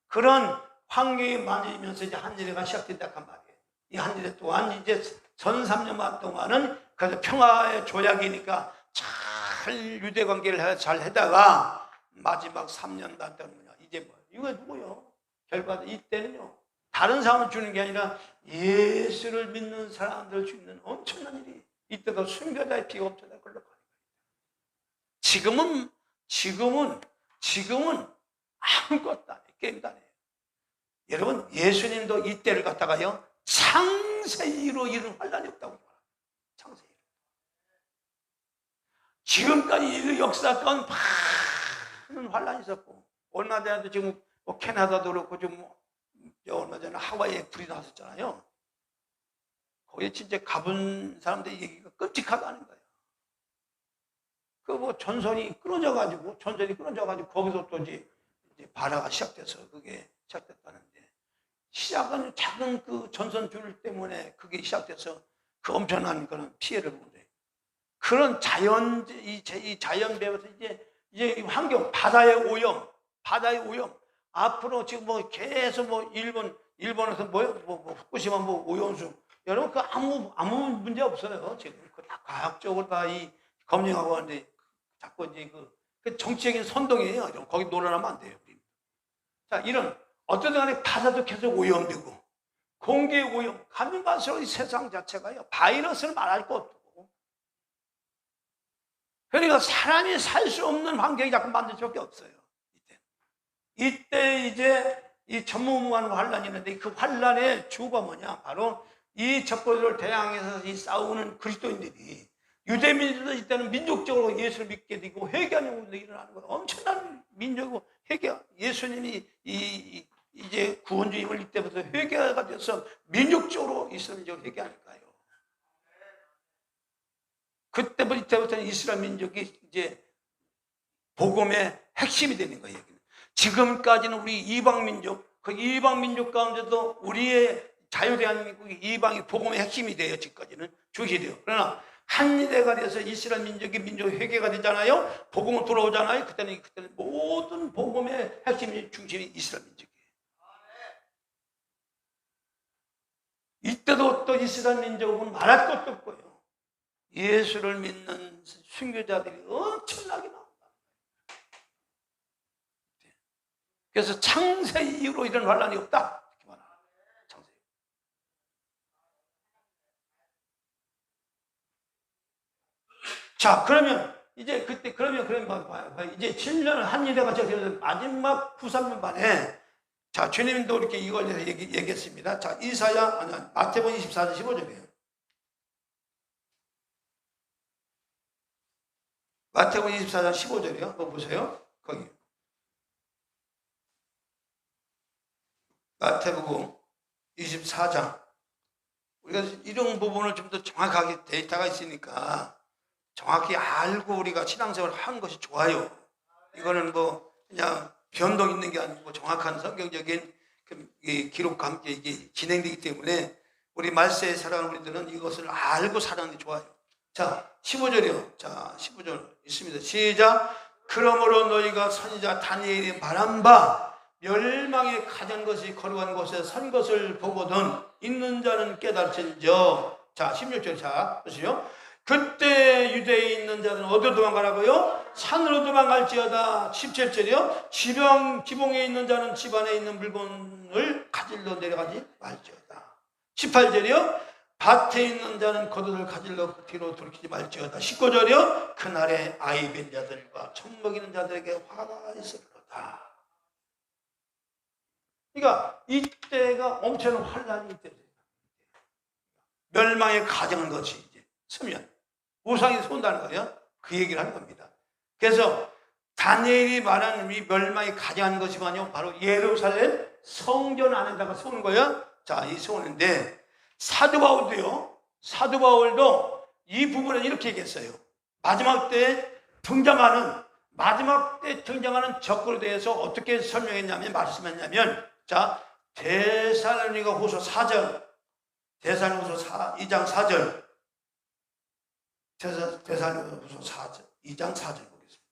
그런 환경이 많아지면서 이제 한일회가 시작된다 한 말이에요. 이 한일회 또한 이제 전 3년 동안은 그래서 평화의 조약이니까 잘 유대 관계를 잘 하다가 마지막 3년간 때는 이제 이거 누구요? 결과는 이때는요. 다른 사람을 주는 게 아니라 예수를 믿는 사람들 주는 엄청난 일이 이때도 순교자의 피가 엄청나게 흘러가는 거예요. 지금은 아무것도 안 해요. 게임도 안 해요. 여러분, 예수님도 이때를 갖다가요 창세기로 이런 환란이 없다고 말합니다. 창세기. 지금까지 이 역사건 많은 환란이 있었고, 얼마 전에도 지금 캐나다도 그렇고 얼마 전에 하와이에 불이 났었잖아요. 거기에 진짜 가본 사람들의 얘기가 끔찍하다는 거예요. 전선이 끊어져가지고 거기서 또 이제 발화가 시작돼서 그게 시작됐다는데, 시작은 작은 그 전선줄 때문에 그게 시작돼서 그 엄청난 그런 피해를 보는데, 그런 이 자연 배에서 이제 이 환경, 바다의 오염. 앞으로 지금 뭐 계속 뭐 일본에서 뭐 후쿠시마 뭐 오염수, 여러분 그 아무 문제 없어요. 지금 그 다 과학적으로 다 이 검증하고 하는데 자꾸 이제 그 정치적인 선동이에요. 거기 놀아나면 안 돼요. 자, 이런 어떤 간에 바다도 계속 오염되고 공기 오염, 가면 갈수록 이 세상 자체가요 바이러스를 말할 것 없고, 그러니까 사람이 살 수 없는 환경이 자꾸 만들 수밖에 없어요. 이때 이제 이 전무후무한 환란이 있는데 그 환란의 주가 뭐냐? 바로 이 적그리스도를 대항해서 이 싸우는 그리스도인들이, 유대민들도 이때는 민족적으로 예수를 믿게 되고 회개하는 일이 일어나는 거예요. 엄청난 민족이고 회개, 예수님이 이제 구원주임을 이때부터 회개가 돼서 민족적으로 이스라엘 민족을 회개하니까요. 이때부터는 이스라엘 민족이 이제 복음의 핵심이 되는 거예요. 지금까지는 우리 이방민족, 그 이방민족 가운데도 우리의 자유대한민국이 이방이 복음의 핵심이 돼요. 지금까지는 주게 돼요. 그러나 한일대가 돼서 이스라엘 민족이 회개가 되잖아요. 복음으로 돌아오잖아요. 그때는 모든 복음의 핵심이 중심이 이스라엘 민족이에요. 이때도 또 이스라엘 민족은 말할 것도 없고요. 예수를 믿는 순교자들이 엄청나게 나옵니다. 그래서 창세 이후로 이런 환란이 없다. 이렇게 말합니다. 창세. 자, 그러면 이제 그때 그러면 이제 7년 한일대가 저기서 마지막 9~3년 만에, 자, 주님도 이렇게 이걸 얘기했습니다. 자, 마태복음 24장 15절이에요. 마태복음 24장 15절이요. 그거 보세요. 거기. 마태복음 24장. 우리가 이런 부분을 좀 더 정확하게 데이터가 있으니까 정확히 알고 우리가 신앙생활을 하는 것이 좋아요. 이거는 뭐 그냥 변동 있는 게 아니고 정확한 성경적인 기록과 함께 이게 진행되기 때문에 우리 말세에 살아가는 우리들은 이것을 알고 살아가는 게 좋아요. 자, 15절이요. 자, 15절 있습니다. 시작. 그러므로 너희가 선지자 다니엘이 말한 바 멸망에 가장 것이 거룩한 곳에 선 것을 보거든 있는 자는 깨달을진저. 자, 16절. 자, 보시죠. 그때 유대에 있는 자는 어디로 도망가라고요? 산으로 도망갈지어다. 17절이요. 지붕에 있는 자는 집 안에 있는 물건을 가질러 내려가지 말지어다. 18절이요. 밭에 있는 자는 겉옷을 가질러 뒤로 돌이키지 말지어다. 19절이요. 그날에 아이 뵌 자들과 젖 먹이는 자들에게 화가 있으리로다. 그러니까 이때가 엄청난 환란이 있대요. 멸망에 가정한 것이 이제 서면 우상이 쏜다는 거예요. 그 얘기를 하는 겁니다. 그래서 다니엘이 말하는 이 멸망이 가정한 것이거든요. 바로 예루살렘 성전 안에다가 쏘는 거예요. 자, 이 쏘는데 사도 바울도 이 부분을 이렇게 얘기했어요. 마지막 때 등장하는 적그리스도에 대해서 어떻게 설명했냐면, 말씀했냐면, 자, 데살로니가 후서 4장 4절. 데살로니가 후서 2장 4절 보겠습니다.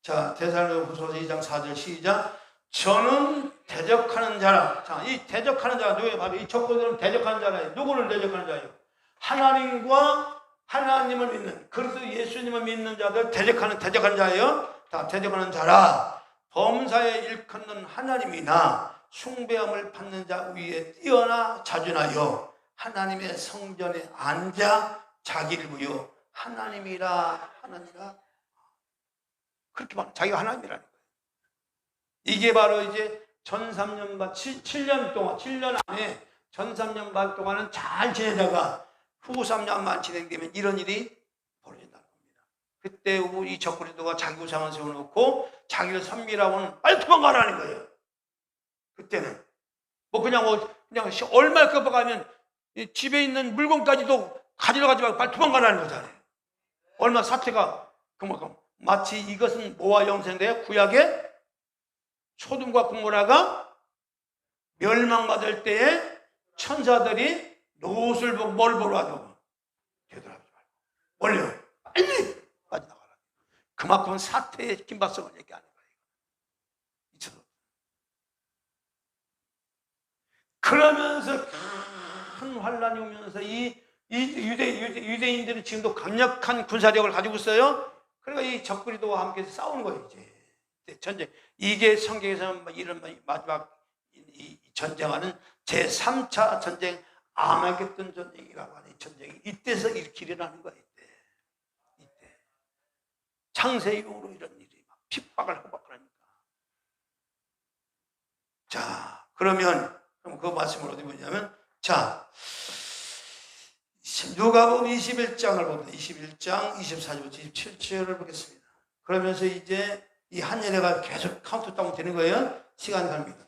자, 데살로니가 후서 2장 4절 시작. 저는 대적하는 자라. 자, 이 대적하는 자가 누구예요? 바로 이 적그리스도는 대적하는 자라요. 누구를 대적하는 자예요? 하나님을 믿는, 그리스도 예수님을 믿는 자들 대적하는 자예요. 자, 대적하는 자라. 범사에 일컫는 하나님이나 숭배함을 받는 자 위에 뛰어나 자준하여 하나님의 성전에 앉아 자기를 부여 하나님이라. 그렇게 말, 자기가 하나님이라는 거예요. 이게 바로 이제 전 3년 반, 7년 안에 전 3년 반 동안은 잘 지내다가 후 3년만 진행되면 이런 일이 벌어진다는 겁니다. 그때 이 적그리스도가 자기 우상을 세워놓고 자기를 선미라고는 빨리 도망가라는 거예요. 그때는 그냥 얼마 급박하면 집에 있는 물건까지도 가지러 가지 말고 빨리 도망가라는 거잖아요. 얼마 사태가 그만큼 마치 이것은 뭐와 연상돼요? 구약의 소돔과 고모라가 멸망받을 때에 천사들이 롯을 보고 뭘 보러 하죠? 되돌아보지 말고 멀려 빨리 빠져나가라. 그만큼 사태의 긴박성을 얘기하는 거예요. 그러면서 큰 환란이 오면서 이 유대인들은 지금도 강력한 군사력을 가지고 있어요. 그러니까 이 적그리스도와 함께 싸우는 거예요. 이제 전쟁. 이게 성경에서 이런 마지막 이 전쟁하는 제3차 전쟁, 아마겟돈 전쟁이라고 하는 이 전쟁이 이때서 이렇게 일어나는 거예요. 이때 창세 이후로 이런 일이 막 핍박을 하고 막 그러니까. 자, 그럼 그 말씀을 어디 보냐면, 자, 누가복음 21장을 봅니다. 21장 24절부터 27절을 보겠습니다. 그러면서 이제 이 한 예례가 계속 카운트다운 되는 거예요. 시간이 갑니다.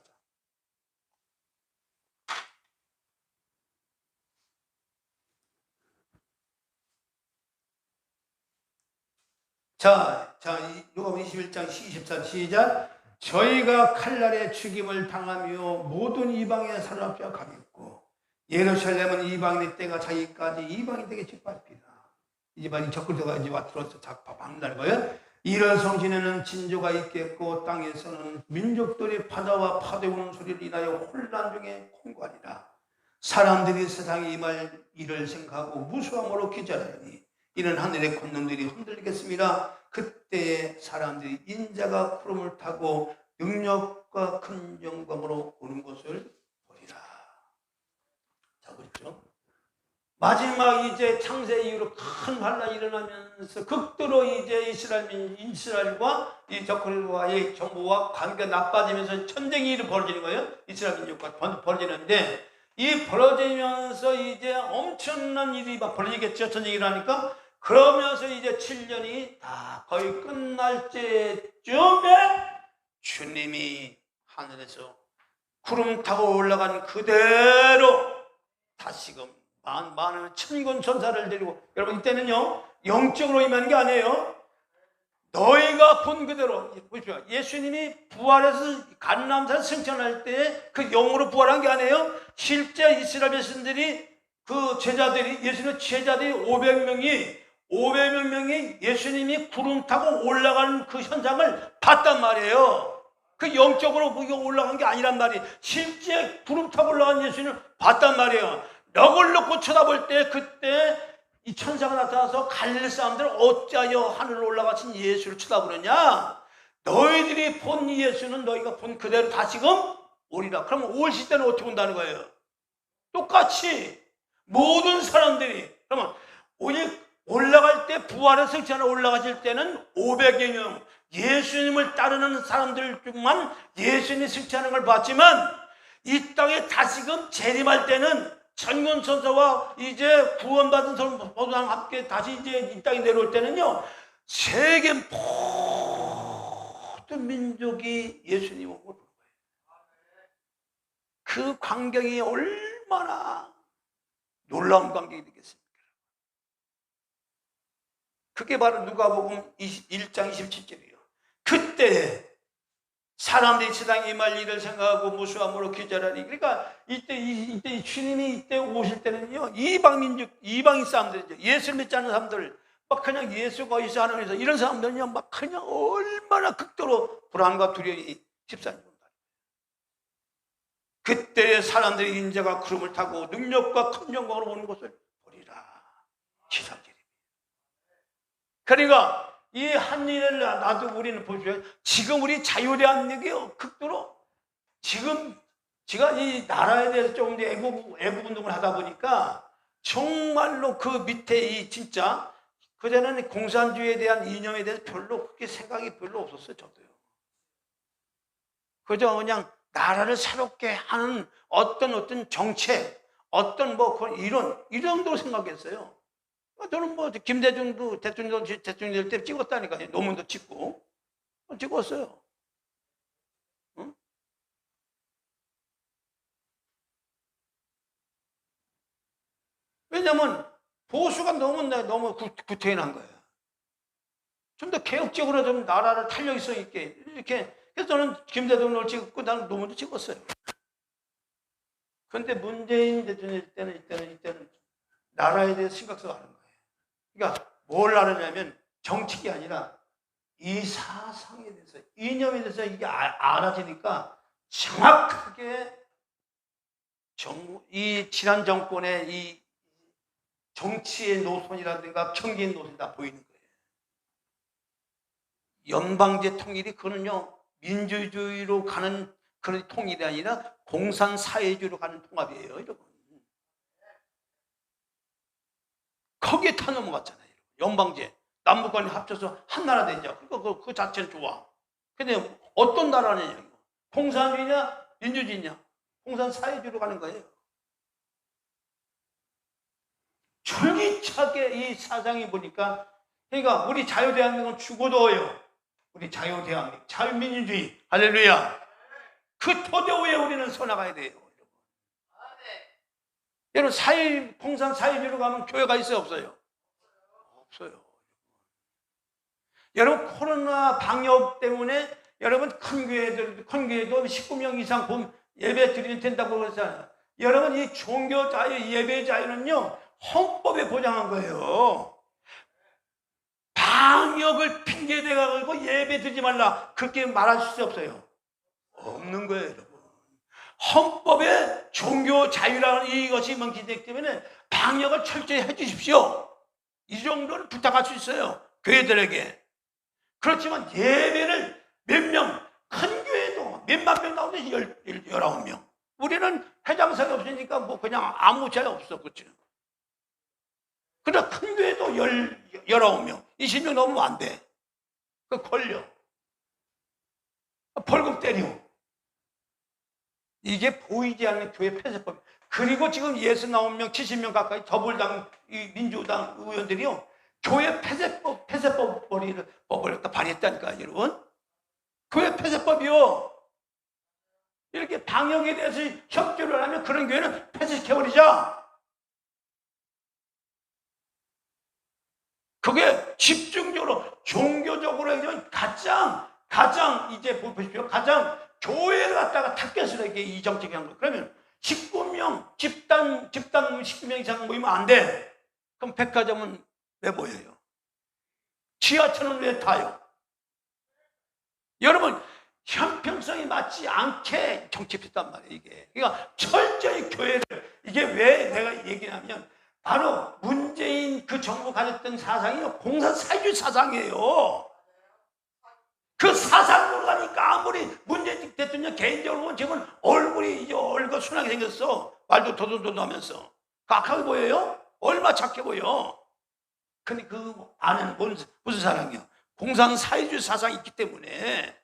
자, 누가복음 21장 24절 시작. 저희가 칼날에 죽임을 당하며 모든 이방의 사로잡혀 가겠고 예루살렘은 이방인의 때가 자기까지 이방인에게 짓밟히다. 이 집안이 적그리스도가 이제 와 들어서 막는다는 거예요. 이런 성신에는 진조가 있겠고 땅에서는 민족들이 바다와 파도에 오는 소리를 인하여 혼란 중에 공고하리라. 사람들이 세상에 임할 일을 생각하고 무수함으로 기절하니 이는 하늘의 권능들이 흔들리겠습니다. 그때에 사람들이 인자가 구름을 타고 능력과 큰 영광으로 오는 것을 보리라. 자, 그렇죠? 마지막 이제 창세 이후로 큰 환란이 일어나면서 극도로 이제 이스라엘과 이 적그리스도와의 정부와 관계가 나빠지면서 전쟁이 벌어지는 거예요. 이스라엘 민족과 벌어지는데 이 벌어지면서 이제 엄청난 일이 막 벌어지겠죠. 전쟁이 일어나니까. 그러면서 이제 7년이 다 거의 끝날 때쯤에 주님이 하늘에서 구름 타고 올라간 그대로 다시금 많은 천군 천사를 데리고, 여러분 이때는요 영적으로 임하는 게 아니에요. 너희가 본 그대로 보십시오. 예수님이 부활해서 감람산 승천할 때 그 영으로 부활한 게 아니에요. 실제 이스라엘 백성들이 그 제자들이 예수님의 제자들이 500명이 예수님이 구름 타고 올라가는 그 현장을 봤단 말이에요. 그 영적으로 올라간 게 아니란 말이에요. 실제 구름 타고 올라간 예수님을 봤단 말이에요. 넋을 놓고 쳐다볼 때 그때 이 천사가 나타나서 갈릴리 사람들 어찌하여 하늘로 올라가신 예수를 쳐다보느냐? 너희들이 본 예수는 너희가 본 그대로 다시금 오리라. 그러면 오실 때는 어떻게 온다는 거예요? 똑같이 모든 사람들이. 그러면 올라갈 때 부활의 승천에 올라가실 때는 500여 명 예수님을 따르는 사람들만 예수님이 승천하는 걸 봤지만 이 땅에 다시금 재림할 때는 천군 천사와 이제 구원받은 사람과 함께 다시 이제 이 땅에 내려올 때는요 세계 모든 민족이 예수님을 보는 거예요. 그 광경이 얼마나 놀라운 광경이 되겠습니까? 그게 바로 누가복음 1장 27절이에요. 그때 사람들이 세상에 임할 일을 생각하고 무수함으로 기절하니. 그러니까 이때 주님이 이때 오실 때는요 이방인 사람들이죠. 예수를 믿지 않는 사람들, 막 그냥 예수가 있어 하는 데서 이런 사람들은요 막 그냥 얼마나 극도로 불안과 두려움이 휩싸입니다. 그때 사람들이 인자가 구름을 타고 능력과 큰 영광으로 오는 것을 보리라. 기사절입니다. 그러니까 이 한 일을 나도 우리는 보십시오. 지금 우리 자유대한민국이요 극도로 지금 제가 이 나라에 대해서 조금 애국 운동을 하다 보니까 정말로 그 밑에 이 진짜 그전에는 공산주의에 대한 이념에 대해서 별로 그렇게 생각이 별로 없었어요. 저도요. 그저 그냥 나라를 새롭게 하는 어떤 정책, 어떤 뭐 이런 정도로 생각했어요. 저는 뭐 김대중도 대통령 될 때 찍었다니까요. 논문도 찍고 찍었어요. 응? 왜냐면 보수가 너무 구태인한 거예요. 좀 더 개혁적으로 좀 나라를 탄력성 있게 이렇게. 그래서 저는 김대중을 찍었고 나는 노무현도 찍었어요. 그런데 문재인 대통령 이때는 나라에 대해서 심각성을 아는 거예요. 그러니까 뭘 알았냐면 정책이 아니라 이 사상에 대해서, 이념에 대해서 이게 알아지니까 정확하게 이 지난 정권의 이 정치의 노선이라든가 청기의 노선이 다 보이는 거예요. 연방제 통일이 그거는요, 민주주의로 가는 그런 통일이 아니라 공산사회주의로 가는 통합이에요, 여러분. 거기에 타 넘어갔잖아요. 연방제. 남북한이 합쳐서 한 나라 되자. 그러니까 그 자체는 좋아. 근데 어떤 나라냐, 공산주의냐, 민주주의냐? 공산사회주의로 가는 거예요. 줄기차게 이 사상이 보니까, 그러니까 우리 자유대한민국은 죽어도요. 우리 자유대한민국, 자유민주주의, 할렐루야. 그 토대 위에 우리는 서나가야 돼요. 여러분, 공산사회주의로 가면 교회가 있어요, 없어요? 없어요. 여러분, 코로나 방역 때문에 여러분 큰 교회도 19명 이상 예배 드리면 된다고 그러잖아요. 여러분, 이 종교 자유, 예배 자유는요, 헌법에 보장한 거예요. 방역을 핑계대가지고 예배 드리지 말라, 그렇게 말할 수 없어요. 없는 거예요, 여러분. 헌법에 종교 자유라는 이것이 명기되기 때문에 방역을 철저히 해주십시오. 이 정도는 부탁할 수 있어요, 교회들에게. 그렇지만 예배를 몇 명, 큰 교회도 몇만 명 나오는데 19명. 우리는 회장석이 없으니까 뭐 그냥 아무 자리 없어, 그렇죠? 그러나 큰 교회도 19명, 20명 넘으면 안 돼. 그 걸려. 벌금 때려. 이게 보이지 않는 교회 폐쇄법. 그리고 지금 69명, 70명 가까이 더불당, 민주당 의원들이요, 교회 폐쇄법을 발의했다니까요, 여러분. 교회 폐쇄법이요. 이렇게 방역에 대해서 협조를 하면 그런 교회는 폐쇄시켜버리자. 그게 집중적으로, 종교적으로 해서 가장 이제 보십시오. 가장 교회를 갖다가 타겟으로 이 정책이 한 거예요. 그러면 19명, 집단 19명 이상 모이면 안 돼. 그럼 백화점은 왜 보여요? 지하철은 왜 타요? 여러분, 형평성이 맞지 않게 정치했단 말이에요, 이게. 그러니까 철저히 교회를, 이게 왜 내가 얘기하냐면, 바로 문재인 그 정부 가졌던 사상이요, 공산사회주의 사상이에요. 그 사상으로 가니까 아무리 문재인 대통령 개인적으로 보면 지금 얼굴이 이제 순하게 생겼어. 말도 도돈도돈 하면서. 악하게 보여요? 얼마 착해 보여. 근데 그 안에는 무슨 사상이요? 공산사회주의 사상이 있기 때문에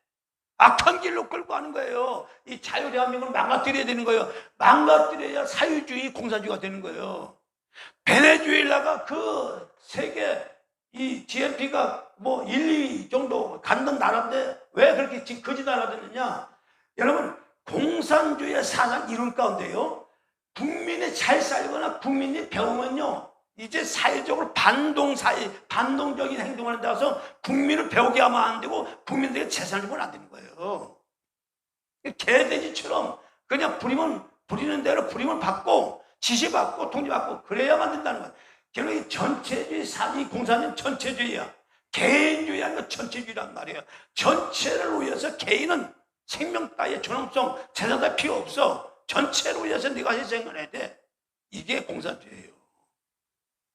악한 길로 끌고 가는 거예요. 이 자유대한민국을 망가뜨려야 되는 거예요. 망가뜨려야 사회주의, 공산주의가 되는 거예요. 베네수엘라가 그 세계 이 GNP가 뭐 1, 2 정도 갖는 나라인데 왜 그렇게 지금 거지 나라 되느냐? 여러분, 공산주의의 사상 이론 가운데요, 국민이 잘 살거나 국민이 배우면요, 이제 사회적으로 반동적인 행동을 한다고 해서 국민을 배우게 하면 안 되고 국민들에게 재산을 주면 안 되는 거예요. 개돼지처럼 그냥 부리는 대로 부림을 받고 지시받고 통지받고 그래야만 된다는 거예요. 결국 이 전체주의 사지, 공산주의는 전체주의야. 개인주의 아니라 전체주의란 말이에요. 전체를 위해서 개인은 생명 따위의 존엄성, 재산 따위 필요 없어. 전체를 위해서 네가 희생을 해야 돼. 이게 공산주의예요.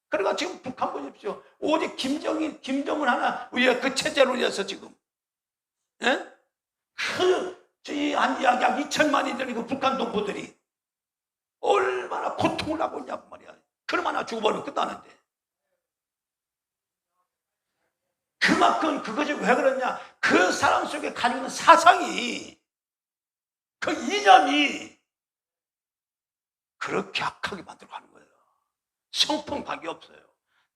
그러니까 지금 북한 보십시오. 오직 김정은 하나 위해 그 체제로 위해서 지금, 예? 약 2천만이 되는 그 북한 동포들이 얼마나 고통을 하고 있냐고 말이야. 그럼 하나 죽어버리면 끝나는데. 그만큼 그것이 왜 그러냐? 그 사람 속에 가지고 있는 사상이, 그 이념이 그렇게 악하게 만들어 가는 거예요. 성품밖에 없어요.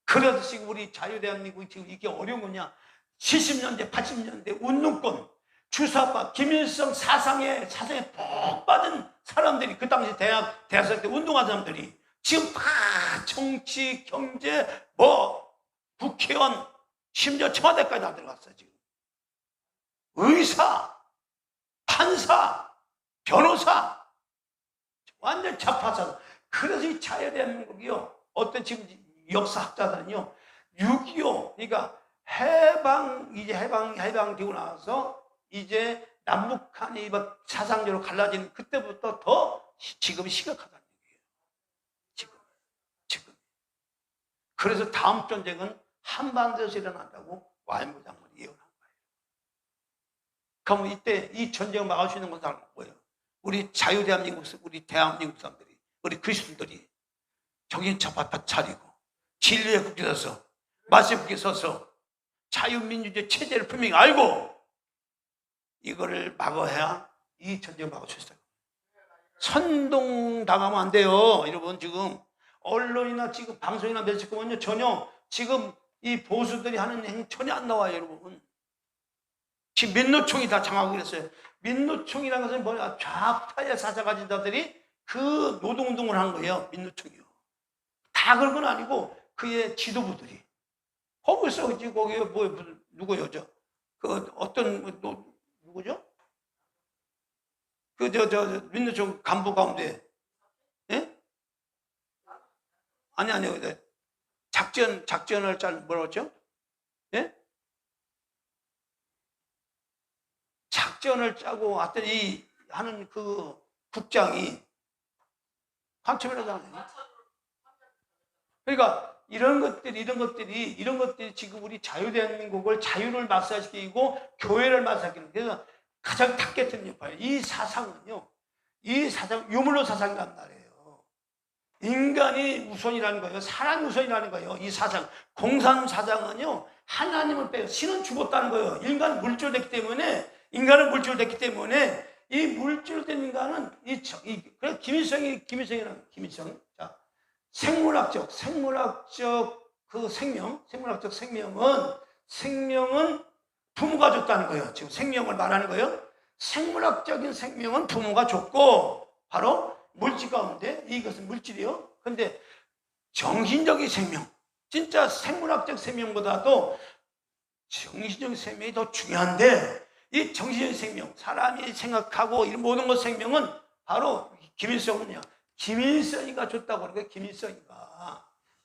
그래서 지금 우리 자유대한민국이 지금 이게 어려운 거냐? 70년대, 80년대 운동권, 주사파, 김일성 사상에 푹 빠진 사람들이, 그 당시 대학생 때 운동한 사람들이 지금 다 정치, 경제, 국회의원, 심지어 청와대까지 다 들어갔어요. 지금 의사, 판사, 변호사 완전 좌파사. 그래서 이 자유대한민국이요, 어떤 지금 역사학자들은요 6.25 그러니까 해방되고 나서 이제 남북한이 사상적으로 갈라진 그때부터 더 지금 심각하다는 얘기예요. 지금. 그래서 다음 전쟁은 한반도에서 일어난다고 와인부 장관이 예언한 거예요. 그러면 이때 이 전쟁을 막을 수 있는 건 뭐예요? 우리 자유대한민국, 우리 대한민국 사람들이, 우리 그리스도인들이 정신 차파파 차리고 진리의 국기에 서서 말씀의 국기에 서서 자유민주주의 체제를 분명히 알고 이거를 막아야 이 전쟁을 막을 수 있어요. 선동당하면 안 돼요. 여러분 지금 언론이나 지금 방송이나 매체권은요 전혀 지금 이 보수들이 하는 행 전혀 안 나와요. 여러분 지금 민노총이 다 장악을 했어요. 민노총이라는 것은 뭐냐, 좌파의 사상 가진 자들이 그 노동운동을 한 거예요. 민노총이요. 다 그런 건 아니고 그의 지도부들이 거기서 거기 뭐 누구요? 그 어떤 누구죠? 그 민노총 간부 가운데, 예? 아니요. 작전을 뭐라고 했죠? 예? 작전을 짜고 하여튼 하는 그 국장이 간첩이라잖아요. 그러니까 이런 것들이 지금 우리 자유대한민국을 자유를 말살시키고 교회를 말살시키는, 그래서 가장 탁get은 역할. 이 사상은요, 유물로 사상이란 말이에요. 인간이 우선이라는 거예요. 사람이 우선이라는 거예요. 이 사상, 공산 사상은요, 하나님을 빼요. 신은 죽었다는 거예요. 인간은 물질됐기 때문에 이 물질된 인간은 그래서 김일성은 자, 생물학적 그 생명은 부모가 줬다는 거예요. 지금 생명을 말하는 거예요. 생물학적인 생명은 부모가 줬고 바로 물질 가운데 이것은 물질이요. 근데 정신적인 생명, 진짜 생물학적 생명보다도 정신적인 생명이 더 중요한데, 이 정신적인 생명, 사람이 생각하고 이런 모든 것 생명은 바로 김일성이가 줬다고 그러는 거예요.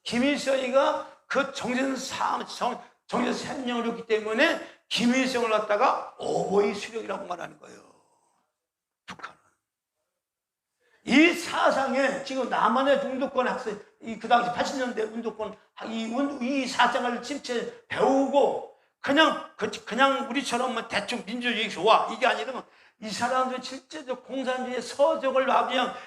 김일성이가 그 정신 생명을 줬기 때문에 김일성을 갖다가 어버이 수령이라고 말하는 거예요. 북한은. 이 사상에 지금 남한의 운동권 학생, 그 당시 80년대 운동권, 이 사상을 진짜 배우고 그냥 우리처럼 대충 민주주의 좋아 이게 아니라 이 사람들이 실제로 공산주의 서적을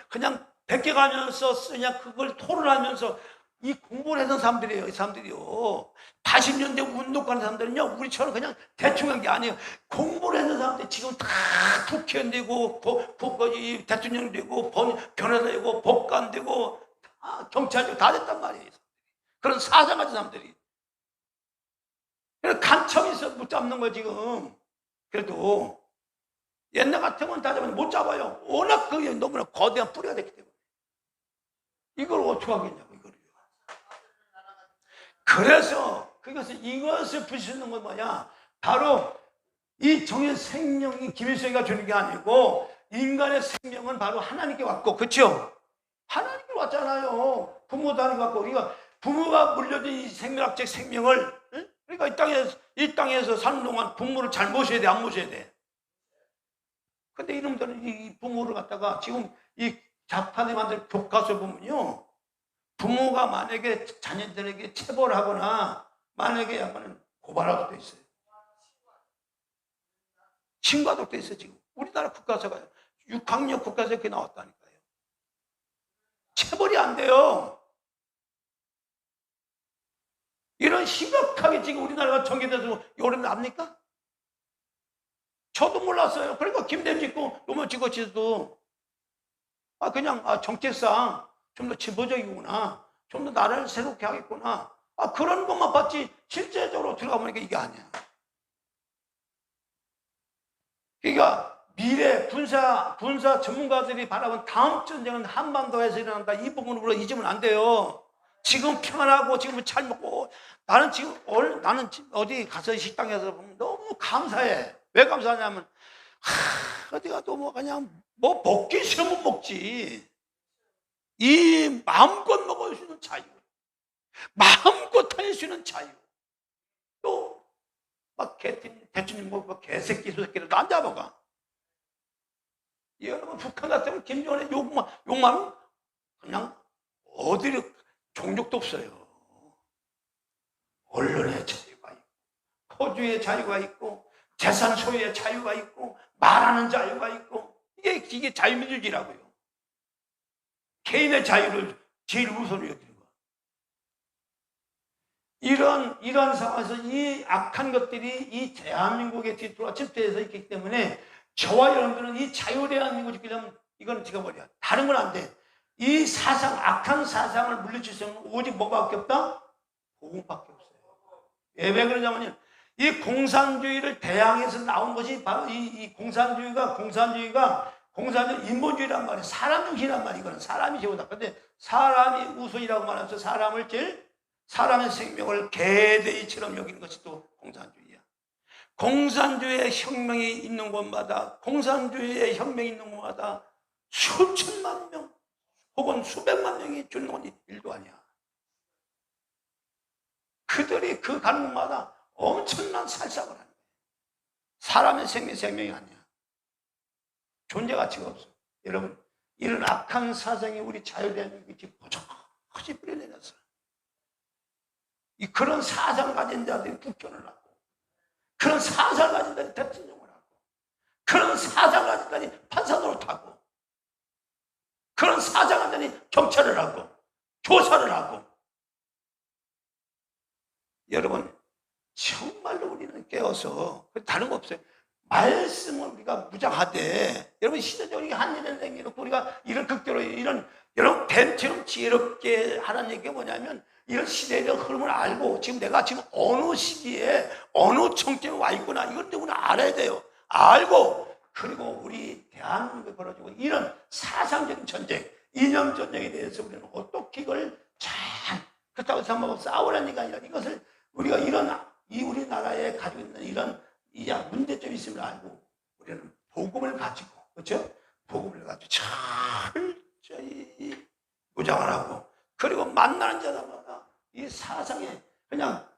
그냥 베껴가면서 그냥 그걸 토론하면서 이 공부를 했던 사람들이에요. 이 사람들이요. 80년대 운동하는 사람들은요, 우리처럼 그냥 대충 한 게 아니에요. 공부를 했는 사람들이 지금 다 국회의원 되고, 대통령 되고, 변호사 되고, 법관 되고, 다 경찰 되고, 다 됐단 말이에요. 그런 사상 가진 사람들이. 간첩이 못 잡는 거예요, 지금. 그래도 옛날 같으면 다 잡으면 못 잡아요. 워낙 그게 너무나 거대한 뿌리가 됐기 때문에. 이걸 어떻게 하겠냐고, 이거를요. 그래서 이것을 부수는 건 뭐냐? 바로 이 정의 생명이 김일성이가 주는 게 아니고 인간의 생명은 바로 하나님께 왔고, 그렇죠? 하나님께 왔잖아요. 부모도 하나님께 왔고, 우리가 부모가 물려준 이 생명학적 생명을, 그러니까 이 땅에서 사는 동안 부모를 잘 모셔야 돼, 안 모셔야 돼? 근데 이놈들은 이 부모를 갖다가 지금 이 자판에 만든 교과서 보면요, 부모가 만약에 자녀들에게 체벌을 하거나 만약에 하면 고발하도 돼 있어요. 신고하도 돼 있어요. 지금 우리나라 국가서가 6학년 국가서에 그게 나왔다니까요. 체벌이 안 돼요. 이런 심각하게 지금 우리나라가 전개돼서 요런 납니까? 저도 몰랐어요. 그러니까 김대중 찍고 노무현 찍어치도 그냥 정책상 좀 더 진보적이구나, 좀 더 나라를 새롭게 하겠구나, 그런 것만 봤지 실제적으로 들어가 보니까 이게 아니야. 그러니까 미래 군사 전문가들이 바라본 다음 전쟁은 한반도에서 일어난다, 이 부분으로 잊으면 안 돼요. 지금 평안하고 지금 잘 먹고 나는 지금 나는 어디 가서 식당에서 보면 너무 감사해. 왜 감사하냐면 어디 가도 뭐 그냥 뭐 먹기 싫으면 먹지. 이 마음껏 먹을 수 있는 자유, 마음껏 다닐 수 있는 자유. 또 막 대충 뭐 개새끼 소새끼를 안 잡아가. 여러분 북한 같으면 김정은의 욕만 그냥 어디를 종족도 없어요. 언론의 자유가 있고, 포주의 자유가 있고, 재산 소유의 자유가 있고, 말하는 자유가 있고, 이게 자유민주주의라고요. 개인의 자유를 제일 우선으로 여기는 거예요. 이런 상황에서 이 악한 것들이 이 대한민국에 뒤돌아 집회해서 있기 때문에 저와 여러분들은 이 자유 대한민국을 지키려면 이건 지켜버려. 다른 건 안 돼. 이 사상, 악한 사상을 물리칠 수 있는 오직 뭐밖에 없다? 복음밖에 없어요. 왜 그러냐면요. 이 공산주의를 대항해서 나온 것이 바로 이 공산주의가 인본주의란 말이에요. 사람 중심이란 말이에요. 이거는 사람이 최고다. 근데 사람이 우선이라고 말하면서 사람의 생명을 개대이처럼 여기는 것이 또 공산주의야. 공산주의의 혁명이 있는 곳마다, 공산주의의 혁명이 있는 곳마다 수천만 명 혹은 수백만 명이 죽는 건 일도 아니야. 그들이 그 가는 곳마다 엄청난 살상을 하는 거야. 사람의 생명이 아니야. 존재 가치가 없어. 여러분, 이런 악한 사상이 우리 자유대한민국이 부정하게 뿌려내렸어. 그런 사상 가진 자들이 국견을 하고, 그런 사상 가진 자들이 대통령을 하고, 그런 사상 가진 자들이 판사 노릇하고, 그런 사상 가진 자들이 경찰을 하고, 조사를 하고. 여러분, 정말로 우리는 깨어서, 다른 거 없어요. 말씀을 우리가 무장하되, 여러분, 시대적으로 한일을 내놓고 우리가 이런 극도로, 여러분, 뱀처럼 지혜롭게 하라는 얘기가 뭐냐면, 이런 시대의 흐름을 알고 지금 내가 지금 어느 시기에 어느 정점에 와 있구나, 이걸 우리는 알아야 돼요. 알고, 그리고 우리 대한민국에 벌어지고 이런 사상적인 전쟁, 이념 전쟁에 대해서 우리는 어떻게 이걸 잘, 그렇다고 해서 싸우라는 얘기가 아니라 이것을 우리가 우리나라에 가지고 있는 이런 문제점이 있음을 알고 우리는 복음을 가지고, 그렇죠? 복음을 가지고 철저히 무장을 하고, 그리고 만나는 자마다 이 사상에 그냥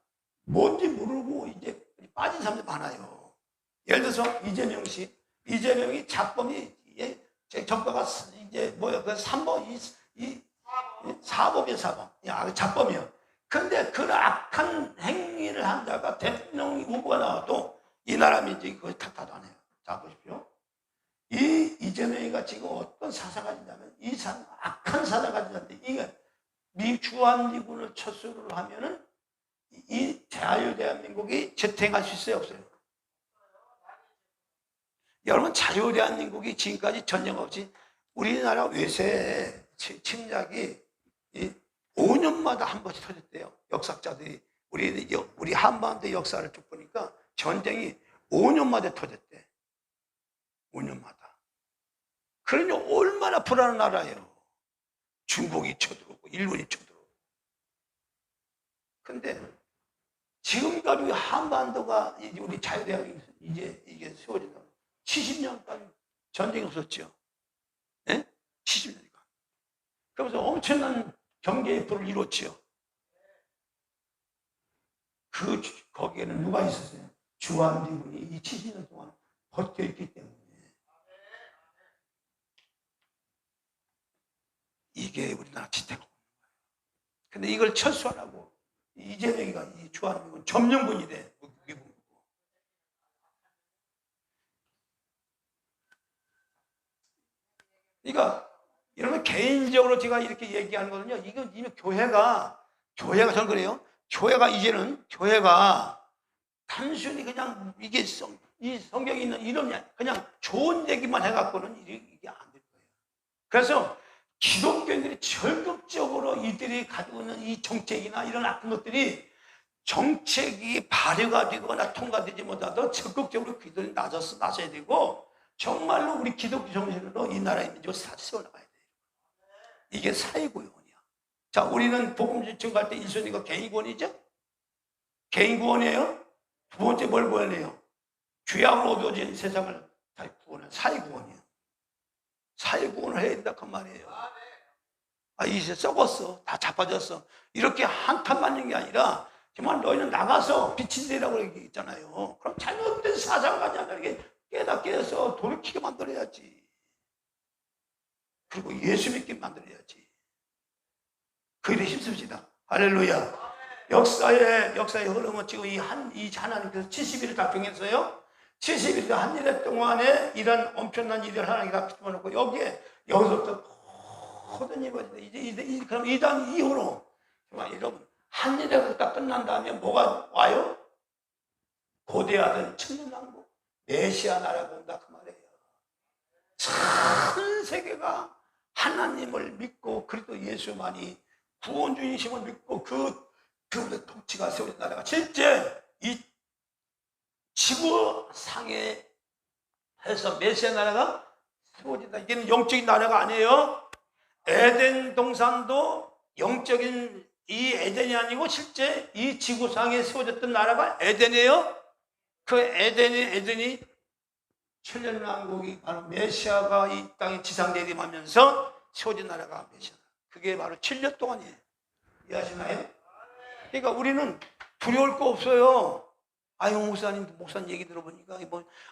뭔지 모르고 이제 빠진 사람들이 많아요. 예를 들어서 이재명이 자범이, 정가가 이제 그 3법, 사법이야, 사법. 자범이요. 근데 그 악한 행위를 한 자가 대통령 후보가 나와도 이 나라 민족이 그걸 탓도 안 해요. 자, 보십시오. 이재명이가 지금 어떤 사상 가진다면, 이 사람, 악한 사상 가진 자인데, 이게 주한미군을 철수를 하면은 이 자유대한민국이 재택할 수 있어요, 없어요? 여러분, 자유대한민국이 지금까지 전쟁 없이 우리나라 외세 침략이 5년마다 한 번씩 터졌대요. 역사학자들이 우리 한반도 역사를 쭉 보니까 전쟁이 5년마다 터졌대. 5년마다. 그러니 얼마나 불안한 나라예요. 중국이 쳐들어오고 일본이 쳐들어오고. 근데 지금까지 한반도가 우리 자유대한민국이 이제 이게 세워진다. 70년간 전쟁이 없었죠. 예? 70년간. 그러면서 엄청난 경제의 불을 이뤘지요. 거기에는 누가 있었어요? 주한미군이 이 70년 동안 버텨있기 때문에. 이게 우리나라 지태고. 근데 이걸 철수하라고 이재명이가 이 주한미군 점령군이 돼. 미국. 그러니까 여러분, 개인적으로 제가 이렇게 얘기하는 거는요, 이건 이미 교회가 저는 그래요. 교회가 단순히 그냥 이 성경에 있는 이런 그냥 좋은 얘기만 해갖고는 이게 안 될 거예요. 그래서 기독교인들이 적극적으로 이들이 가지고 있는 이 정책이나 이런 악한 것들이 정책이 발효가 되거나 통과되지 못하도 적극적으로 그들이 나서야 되고, 정말로 우리 기독교 정신으로 이 나라의 민족을 다시 세워나가야 돼요. 이게 사회구현이야. 자, 우리는 복음 증거할 때 1순위가 개인 구원이죠? 개인 구원이에요. 두 번째 뭘 구원해요? 죄악으로 얻어진 세상을 다시 구원하는 사회 구원이에요. 사회 구원을 해야 된다 그 말이에요. 이제 썩었어. 다 자빠졌어. 이렇게 한탄 맞는 게 아니라 정말 너희는 나가서 빛이 되라고 얘기했잖아요. 그럼 잘못된 사상을 가지고 이렇게 깨닫게 해서 돌이키게 만들어야지. 그리고 예수 믿게 만들어야지. 그 일에 힘씁시다. 할렐루야. 역사의 흐름은 지금 이 하나님께서 70일을 다 정했어요. 70일 한 일해 동안에 이런 엄청난 일을 하나님이 다 피워놓고 여기서부터 모든 이루어진다. 그럼 이단 이후로 정말 여러분 한 일회가 다 끝난 다음에 뭐가 와요? 고대하던 천년왕국 메시아 나라가 온다 그 말이에요. 전 세계가 하나님을 믿고 그리스도 예수만이 구원주이심을 믿고 그 통치가 세워진 나라가 실제 이 지구상에 해서 메시아 나라가 세워진다. 이게 영적인 나라가 아니에요. 에덴 동산도 영적인 이 에덴이 아니고 실제 이 지구상에 세워졌던 나라가 에덴이에요. 그 에덴이 천년왕국이 바로 메시아가 이 땅에 지상 내림하면서 세워진 나라가 메시아. 그게 바로 7년 동안이에요. 이해하시나요? 그러니까 우리는 두려울 거 없어요. 목사님 얘기 들어보니까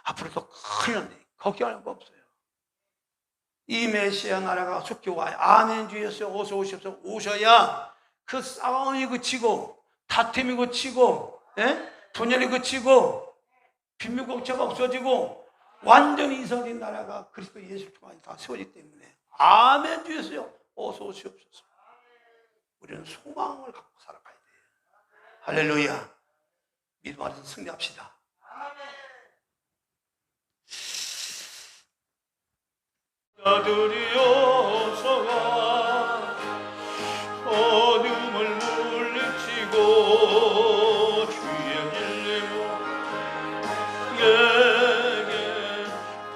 앞으로 더 큰일 났네. 걱정할 거 없어요. 이 메시아 나라가 속히 와요. 아멘 주 예수 어서 오십시오. 오셔야 그 싸움이 그치고 다툼이 그치고 분열이 그치고 빈민국자가 없어지고 완전히 이성적인 나라가 그리스도 예수 통해 다 세워지기 때문에 아멘 주 예수 어서 오시옵소서. 우리는 소망을 갖고 살아가야 돼요. 할렐루야. 믿음 안에서 승리합시다. 자들이어서가 어둠을 물리치고 주의 길로 내게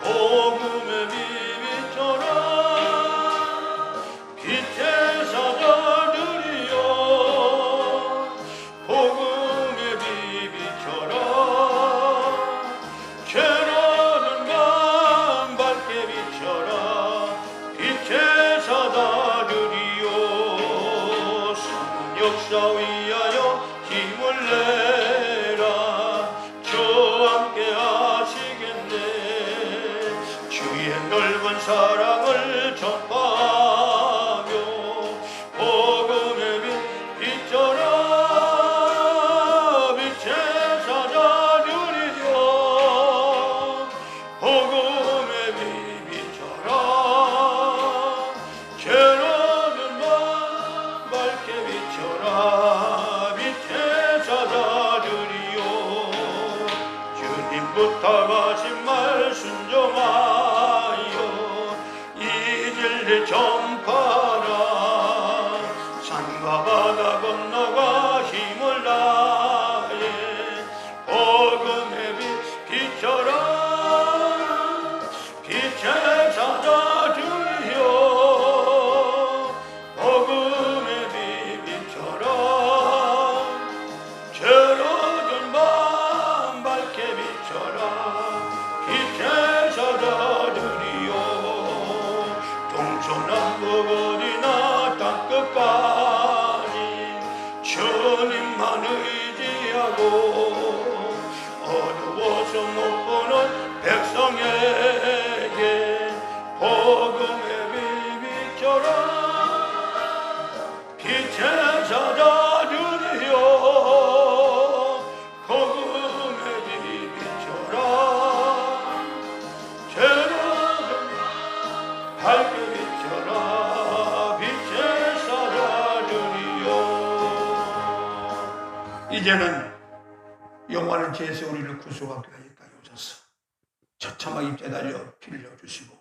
복음의 비비처럼 빛의 사자들이여 복음의 비비처럼 괴로운 밤 밝게 비춰라 빛의 사자들이여 성 역사 위하여 힘을 내라 저와 함께 하시겠네 주의 넓은 사랑을 전파하며 복음의 빛 비춰라 빛의 사자들이여 복음의 빛 비춰라 괴로운 밤 밝게 비춰라 빛의 사자들이여 주님 부탁하신 말 순종하여 이 진리 전파라 산과 바다 건너가 힘을 다해 복음의 빛 비춰라 빛의 사자들이여 복음의 빛 비춰라 괴로운 밤 밝게 비춰라 빛의 사자들이여 동서남북 어디나 땅끝까지 주님만 의지하고 어두워서 못 보는 백성에게 복음의 빛 비춰라 빛의 사자들이여 복음의 빛 비춰라 괴로운 밝게 비춰라 빛의 사자들이여 이제는 영원한 죄에서 우리를 구속하게 하였다 오셔서 처참하게 입자달려 피를 흘려주시고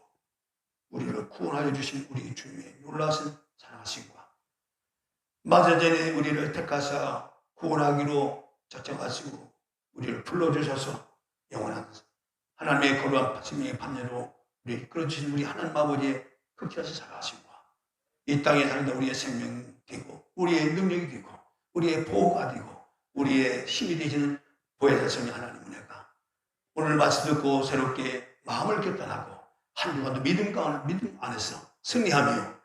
우리를 구원하여 주신 우리 주님의 놀라신 사랑하심과 만세전에 우리를 택하사 구원하기로 작정하시고 우리를 불러주셔서 영원한 하나님의 거룩한 생명의 판례로 우리를 이끌어주신 우리 하나님 아버지의 극히하신 사랑하심과 이 땅에 살다 우리의 생명 되고 우리의 능력이 되고 우리의 보호가 되고 우리의 힘이 되시는 보혜사 성령 하나님 은혜가 오늘 말씀 듣고 새롭게 마음을 결단하고 한 주간도 믿음 안에서 승리하며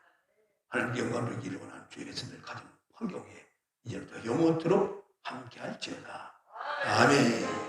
하나님 영광을 누리기를 원하는 주의 백성들 가진 환경에 이제부터 영원토록 함께할지어다. 아멘.